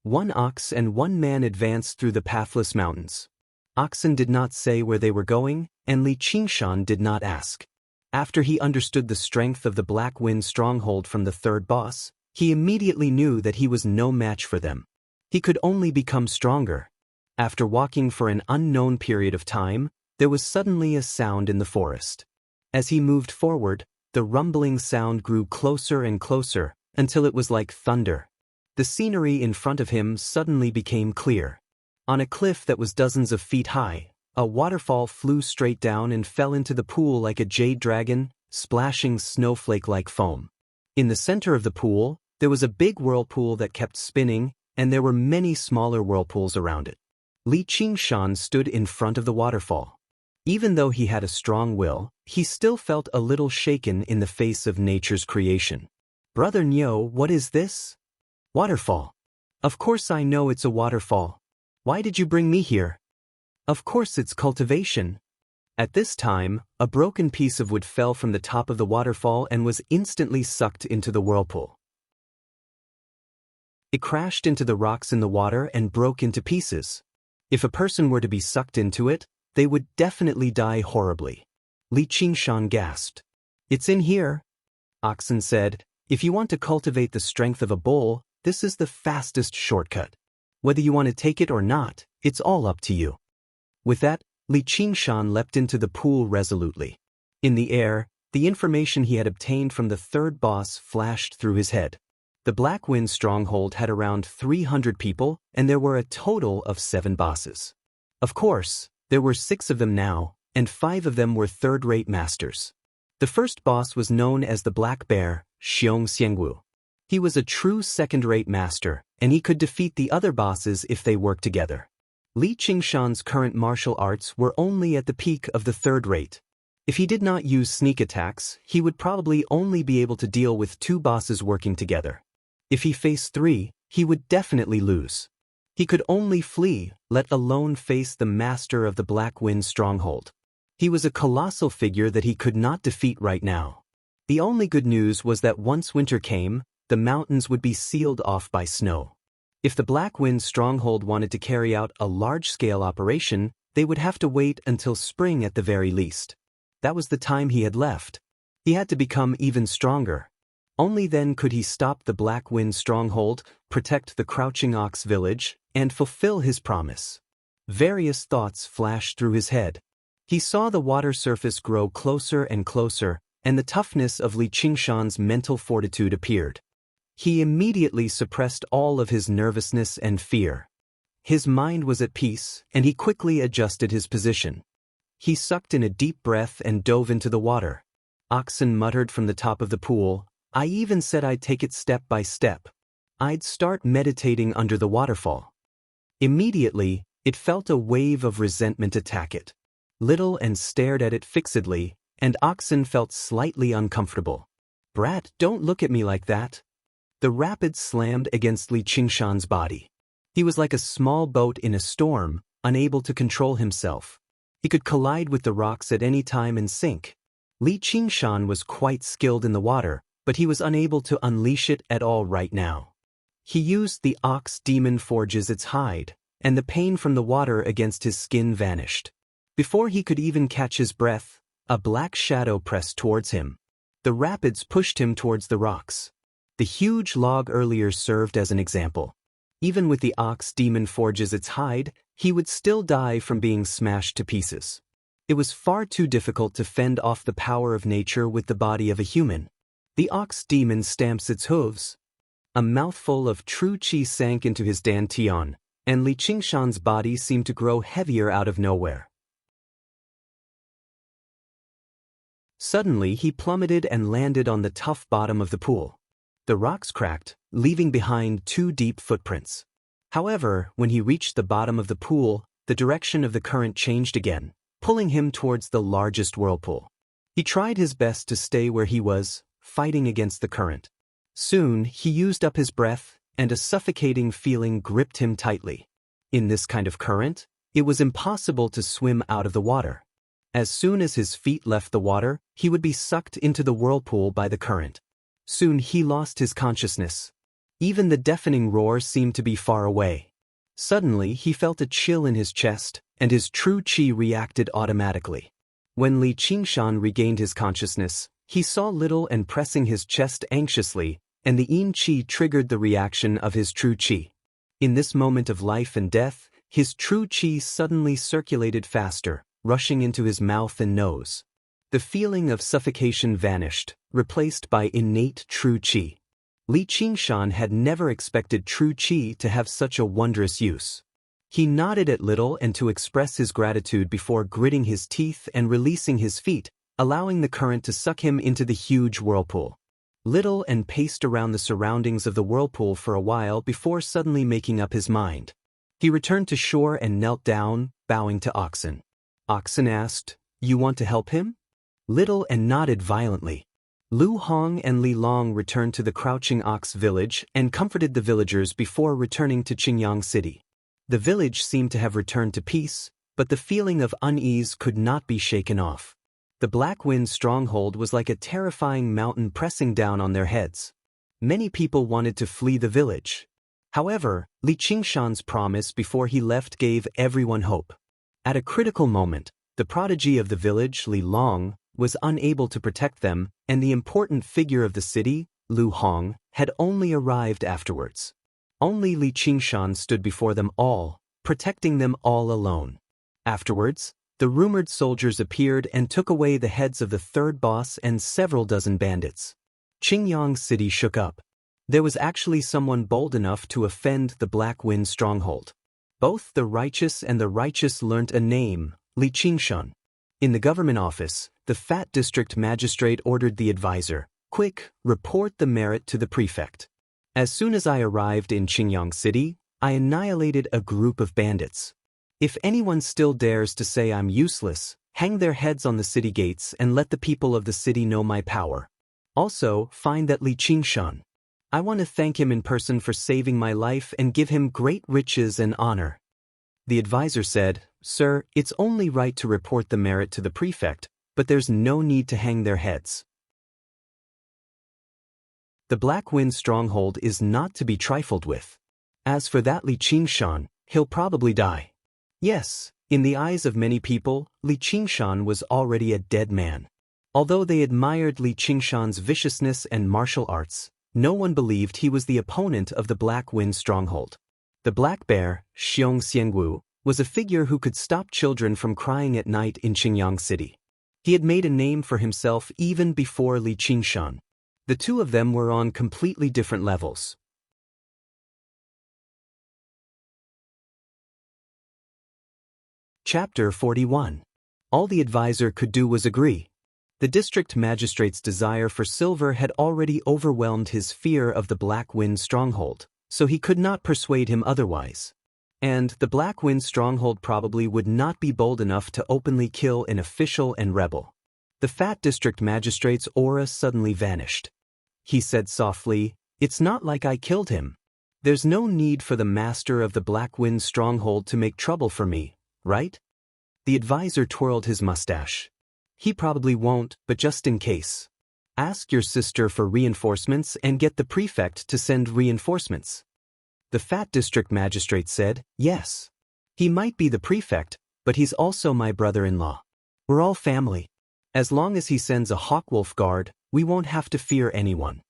One ox and one man advanced through the pathless mountains. Oxen did not say where they were going, and Li Qingshan did not ask. After he understood the strength of the Black Wind stronghold from the third boss, he immediately knew that he was no match for them. He could only become stronger. After walking for an unknown period of time, there was suddenly a sound in the forest. As he moved forward, the rumbling sound grew closer and closer, until it was like thunder. The scenery in front of him suddenly became clear. On a cliff that was dozens of feet high, a waterfall flew straight down and fell into the pool like a jade dragon, splashing snowflake-like foam. In the center of the pool, there was a big whirlpool that kept spinning, and there were many smaller whirlpools around it. Li Qingshan stood in front of the waterfall. Even though he had a strong will, he still felt a little shaken in the face of nature's creation. Brother Nyo, what is this? Waterfall. Of course I know it's a waterfall. Why did you bring me here? Of course it's cultivation. At this time, a broken piece of wood fell from the top of the waterfall and was instantly sucked into the whirlpool. It crashed into the rocks in the water and broke into pieces. If a person were to be sucked into it, they would definitely die horribly. Li Qingshan gasped. It's in here. Oxen said, if you want to cultivate the strength of a bull, this is the fastest shortcut. Whether you want to take it or not, it's all up to you. With that, Li Qingshan leapt into the pool resolutely. In the air, the information he had obtained from the third boss flashed through his head. The Black Wind stronghold had around 300 people, and there were a total of 7 bosses. Of course, there were 6 of them now, and 5 of them were third-rate masters. The first boss was known as the Black Bear, Xianxia and Wuxia. He was a true second-rate master, and he could defeat the other bosses if they worked together. Li Qingshan's current martial arts were only at the peak of the third rate. If he did not use sneak attacks, he would probably only be able to deal with 2 bosses working together. If he faced 3, he would definitely lose. He could only flee, let alone face the master of the Black Wind stronghold. He was a colossal figure that he could not defeat right now. The only good news was that once winter came, the mountains would be sealed off by snow. If the Black Wind stronghold wanted to carry out a large-scale operation, they would have to wait until spring at the very least. That was the time he had left. He had to become even stronger. Only then could he stop the Black Wind stronghold, protect the Crouching Ox village, and fulfill his promise. Various thoughts flashed through his head. He saw the water surface grow closer and closer, and the toughness of Li Qingshan's mental fortitude appeared. He immediately suppressed all of his nervousness and fear. His mind was at peace, and he quickly adjusted his position. He sucked in a deep breath and dove into the water. Oxen muttered from the top of the pool, I even said I'd take it step by step. I'd start meditating under the waterfall. Immediately, it felt a wave of resentment attack it. Little and stared at it fixedly, and Oxen felt slightly uncomfortable. Brat, don't look at me like that. The rapids slammed against Li Qingshan's body. He was like a small boat in a storm, unable to control himself. He could collide with the rocks at any time and sink. Li Qingshan was quite skilled in the water, but he was unable to unleash it at all right now. He used the ox demon forges its hide, and the pain from the water against his skin vanished. Before he could even catch his breath, a black shadow pressed towards him. The rapids pushed him towards the rocks. The huge log earlier served as an example. Even with the ox demon forges its hide, he would still die from being smashed to pieces. It was far too difficult to fend off the power of nature with the body of a human. The ox demon stamps its hooves. A mouthful of true qi sank into his dantian, and Li Qingshan's body seemed to grow heavier out of nowhere. Suddenly he plummeted and landed on the tough bottom of the pool. The rocks cracked, leaving behind 2 deep footprints. However, when he reached the bottom of the pool, the direction of the current changed again, pulling him towards the largest whirlpool. He tried his best to stay where he was, fighting against the current. Soon, he used up his breath, and a suffocating feeling gripped him tightly. In this kind of current, it was impossible to swim out of the water. As soon as his feet left the water, he would be sucked into the whirlpool by the current. Soon he lost his consciousness. Even the deafening roar seemed to be far away. Suddenly he felt a chill in his chest, and his true qi reacted automatically. When Li Qingshan regained his consciousness, he saw Little and pressing his chest anxiously, and the yin qi triggered the reaction of his true qi. In this moment of life and death, his true qi suddenly circulated faster, rushing into his mouth and nose. The feeling of suffocation vanished, replaced by innate true qi. Li Qingshan had never expected true qi to have such a wondrous use. He nodded at Little and to express his gratitude before gritting his teeth and releasing his feet, allowing the current to suck him into the huge whirlpool. Little and paced around the surroundings of the whirlpool for a while before suddenly making up his mind. He returned to shore and knelt down, bowing to Oxen. Oxen asked, "You want to help him?" Little and nodded violently. Lu Hong and Li Long returned to the Crouching Ox village and comforted the villagers before returning to Qingyang City. The village seemed to have returned to peace, but the feeling of unease could not be shaken off. The Black Wind stronghold was like a terrifying mountain pressing down on their heads. Many people wanted to flee the village. However, Li Qingshan's promise before he left gave everyone hope. At a critical moment, the prodigy of the village, Li Long, was unable to protect them, and the important figure of the city, Lu Hong, had only arrived afterwards. Only Li Qingshan stood before them all, protecting them all alone. Afterwards, the rumored soldiers appeared and took away the heads of the third boss and several dozen bandits. Qingyang City shook up. There was actually someone bold enough to offend the Black Wind stronghold. Both the righteous and the righteous learnt a name, Li Qingshan. In the government office, the fat district magistrate ordered the advisor, "Quick, report the merit to the prefect." As soon as I arrived in Qingyang City, I annihilated a group of bandits. If anyone still dares to say I'm useless, hang their heads on the city gates and let the people of the city know my power. Also, find that Li Qingshan. I want to thank him in person for saving my life and give him great riches and honor. The advisor said, "Sir, it's only right to report the merit to the prefect, but there's no need to hang their heads." The Black Wind stronghold is not to be trifled with. As for that Li Qingshan, he'll probably die. Yes, in the eyes of many people, Li Qingshan was already a dead man. Although they admired Li Qingshan's viciousness and martial arts, no one believed he was the opponent of the Black Wind stronghold. The Black Bear, Xianxia and Wuxia, was a figure who could stop children from crying at night in Qingyang City. He had made a name for himself even before Li Qingshan. The two of them were on completely different levels. Chapter 41. All the advisor could do was agree. The district magistrate's desire for silver had already overwhelmed his fear of the Black Wind stronghold, so he could not persuade him otherwise. And the Black Wind stronghold probably would not be bold enough to openly kill an official and rebel. The fat district magistrate's aura suddenly vanished. He said softly, "It's not like I killed him. There's no need for the master of the Black Wind stronghold to make trouble for me, right?" The advisor twirled his mustache. "He probably won't, but just in case. Ask your sister for reinforcements and get the prefect to send reinforcements." The fat district magistrate said, "Yes. He might be the prefect, but he's also my brother-in-law. We're all family. As long as he sends a hawkwolf guard, we won't have to fear anyone."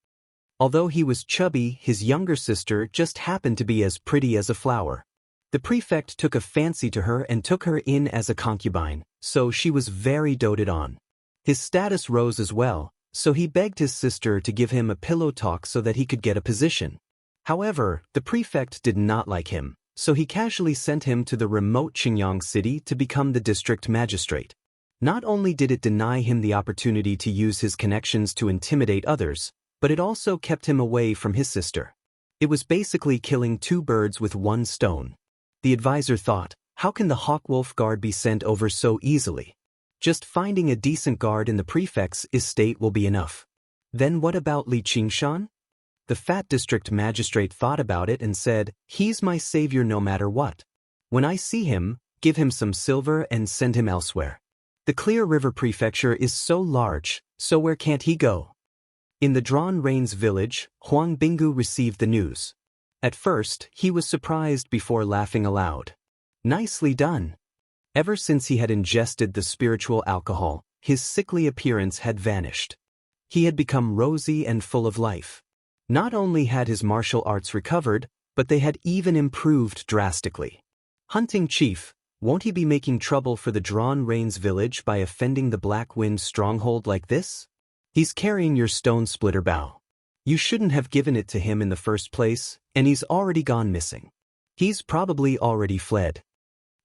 Although he was chubby, his younger sister just happened to be as pretty as a flower. The prefect took a fancy to her and took her in as a concubine, so she was very doted on. His status rose as well, so he begged his sister to give him a pillow talk so that he could get a position. However, the prefect did not like him, so he casually sent him to the remote Qingyang City to become the district magistrate. Not only did it deny him the opportunity to use his connections to intimidate others, but it also kept him away from his sister. It was basically killing two birds with one stone. The advisor thought, how can the hawkwolf guard be sent over so easily? Just finding a decent guard in the prefect's estate will be enough. Then what about Li Qingshan? The fat district magistrate thought about it and said, "He's my savior no matter what. When I see him, give him some silver and send him elsewhere. The Clear River Prefecture is so large, so where can't he go?" In the Drawn Rains village, Huang Binggu received the news. At first, he was surprised before laughing aloud. Nicely done. Ever since he had ingested the spiritual alcohol, his sickly appearance had vanished. He had become rosy and full of life. Not only had his martial arts recovered, but they had even improved drastically. Hunting Chief, won't he be making trouble for the Drawn Rains village by offending the Black Wind stronghold like this? He's carrying your stone splitter bow. You shouldn't have given it to him in the first place, and he's already gone missing. He's probably already fled.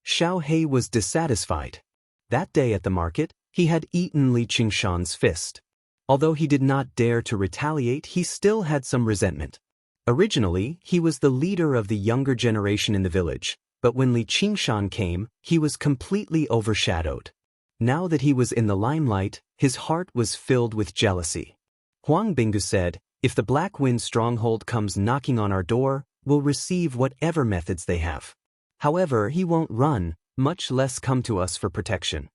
Xiao He was dissatisfied. That day at the market, he had eaten Li Qingshan's fist. Although he did not dare to retaliate, he still had some resentment. Originally, he was the leader of the younger generation in the village, but when Li Qingshan came, he was completely overshadowed. Now that he was in the limelight, his heart was filled with jealousy. Huang Binggu said, "If the Black Wind stronghold comes knocking on our door, we'll receive whatever methods they have. However, he won't run, much less come to us for protection.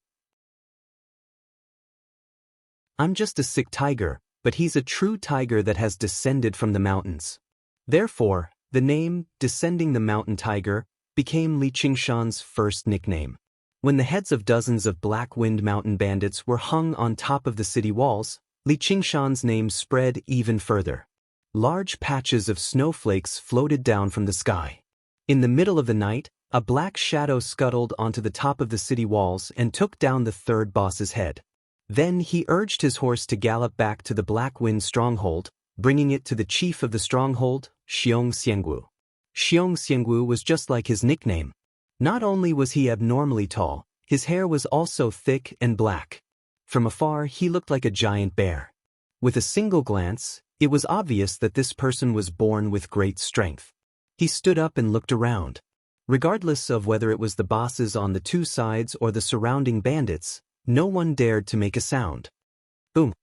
I'm just a sick tiger, but he's a true tiger that has descended from the mountains." Therefore, the name, Descending the Mountain Tiger, became Li Qingshan's first nickname. When the heads of dozens of Black Wind Mountain bandits were hung on top of the city walls, Li Qingshan's name spread even further. Large patches of snowflakes floated down from the sky. In the middle of the night, a black shadow scuttled onto the top of the city walls and took down the third boss's head. Then he urged his horse to gallop back to the Black Wind stronghold, bringing it to the chief of the stronghold, Xianxia and Wuxia. Xianxia and Wuxia was just like his nickname. Not only was he abnormally tall, his hair was also thick and black. From afar, he looked like a giant bear. With a single glance, it was obvious that this person was born with great strength. He stood up and looked around. Regardless of whether it was the bosses on the two sides or the surrounding bandits, no one dared to make a sound. Boom!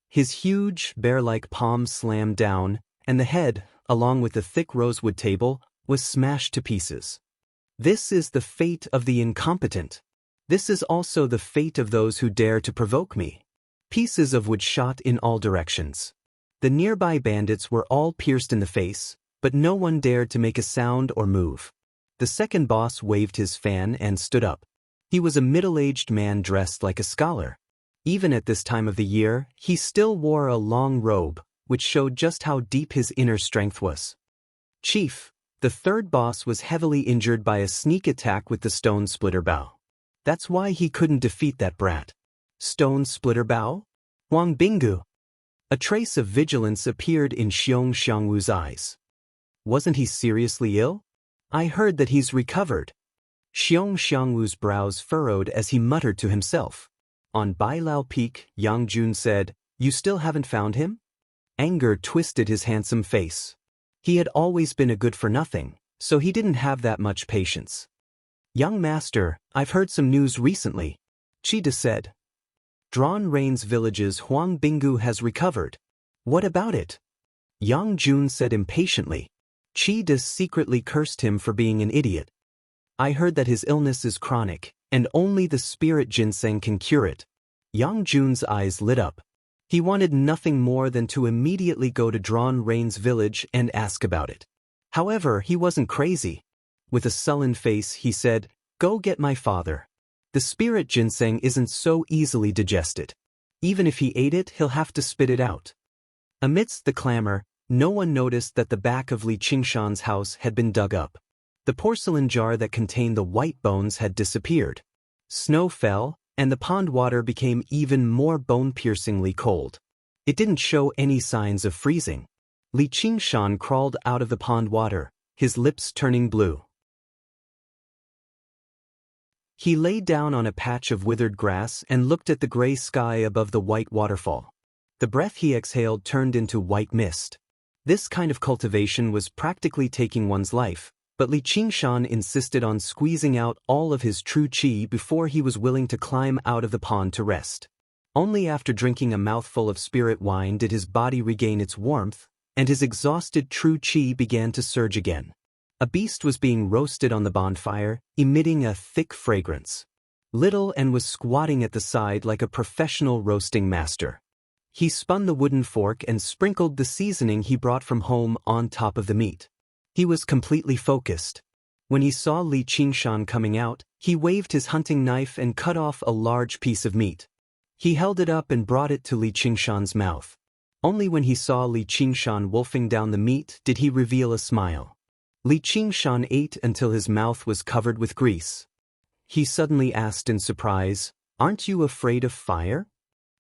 His huge, bear-like palm slammed down, and the head, along with the thick rosewood table, was smashed to pieces. This is the fate of the incompetent. This is also the fate of those who dare to provoke me. Pieces of wood shot in all directions. The nearby bandits were all pierced in the face, but no one dared to make a sound or move. The second boss waved his fan and stood up. He was a middle-aged man dressed like a scholar. Even at this time of the year, he still wore a long robe, which showed just how deep his inner strength was. "Chief, the third boss was heavily injured by a sneak attack with the stone splitter bow. That's why he couldn't defeat that brat." "Stone splitter bow? Huang Binggu." A trace of vigilance appeared in Xianxia and Wuxia's eyes. "Wasn't he seriously ill? I heard that he's recovered." Xianxia and Wuxia's brows furrowed as he muttered to himself. On Bailao Peak, Yang Jun said, "You still haven't found him?" Anger twisted his handsome face. He had always been a good-for-nothing, so he didn't have that much patience. "Young master, I've heard some news recently," Chida said. "Drawn Rains Village's Huang Binggu has recovered." "What about it?" Yang Jun said impatiently. Chida secretly cursed him for being an idiot. "I heard that his illness is chronic, and only the spirit ginseng can cure it." Yang Jun's eyes lit up. He wanted nothing more than to immediately go to Drawn Rains village and ask about it. However, he wasn't crazy. With a sullen face, he said, "Go get my father. The spirit ginseng isn't so easily digested. Even if he ate it, he'll have to spit it out." Amidst the clamor, no one noticed that the back of Li Qingshan's house had been dug up. The porcelain jar that contained the white bones had disappeared. Snow fell, and the pond water became even more bone-piercingly cold. It didn't show any signs of freezing. Li Qingshan crawled out of the pond water, his lips turning blue. He lay down on a patch of withered grass and looked at the gray sky above the white waterfall. The breath he exhaled turned into white mist. This kind of cultivation was practically taking one's life, but Li Qingshan insisted on squeezing out all of his true qi before he was willing to climb out of the pond to rest. Only after drinking a mouthful of spirit wine did his body regain its warmth, and his exhausted true qi began to surge again. A beast was being roasted on the bonfire, emitting a thick fragrance. Little N was squatting at the side like a professional roasting master. He spun the wooden fork and sprinkled the seasoning he brought from home on top of the meat. He was completely focused. When he saw Li Qingshan coming out, he waved his hunting knife and cut off a large piece of meat. He held it up and brought it to Li Qingshan's mouth. Only when he saw Li Qingshan wolfing down the meat did he reveal a smile. Li Qingshan ate until his mouth was covered with grease. He suddenly asked in surprise, "Aren't you afraid of fire?"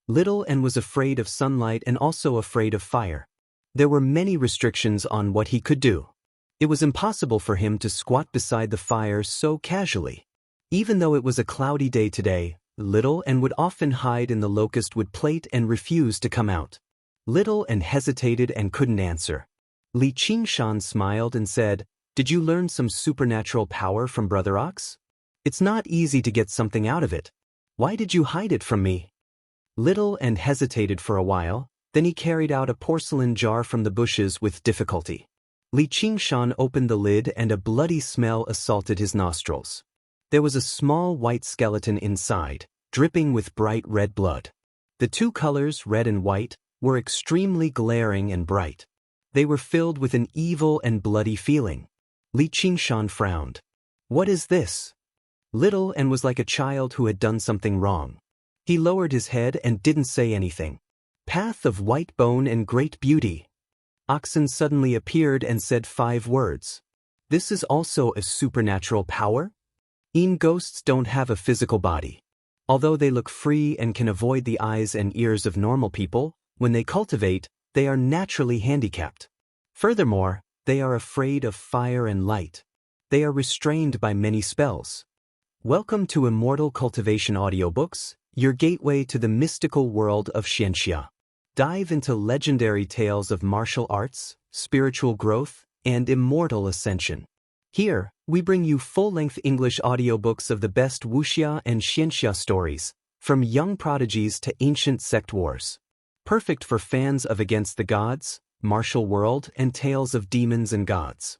Little N was afraid of sunlight and also afraid of fire. There were many restrictions on what he could do. It was impossible for him to squat beside the fire so casually. Even though it was a cloudy day today, Little N would often hide in the locust wood plate and refuse to come out. Little N hesitated and couldn't answer. Li Qingshan smiled and said, "Did you learn some supernatural power from Brother Ox? It's not easy to get something out of it. Why did you hide it from me?" Little N hesitated for a while, then he carried out a porcelain jar from the bushes with difficulty. Li Qingshan opened the lid and a bloody smell assaulted his nostrils. There was a small white skeleton inside, dripping with bright red blood. The two colors, red and white, were extremely glaring and bright. They were filled with an evil and bloody feeling. Li Qingshan frowned. "What is this?" Little N was like a child who had done something wrong. He lowered his head and didn't say anything. "Path of white bone and great beauty." Oxen suddenly appeared and said 5 words. "This is also a supernatural power?" Ghosts don't have a physical body. Although they look free and can avoid the eyes and ears of normal people, when they cultivate, they are naturally handicapped. Furthermore, they are afraid of fire and light. They are restrained by many spells. Welcome to Immortal Cultivation Audiobooks, your gateway to the mystical world of Xianxia. Dive into legendary tales of martial arts, spiritual growth, and immortal ascension. Here, we bring you full-length English audiobooks of the best Wuxia and Xianxia stories, from young prodigies to ancient sect wars. Perfect for fans of Against the Gods, Martial World, and tales of demons and gods.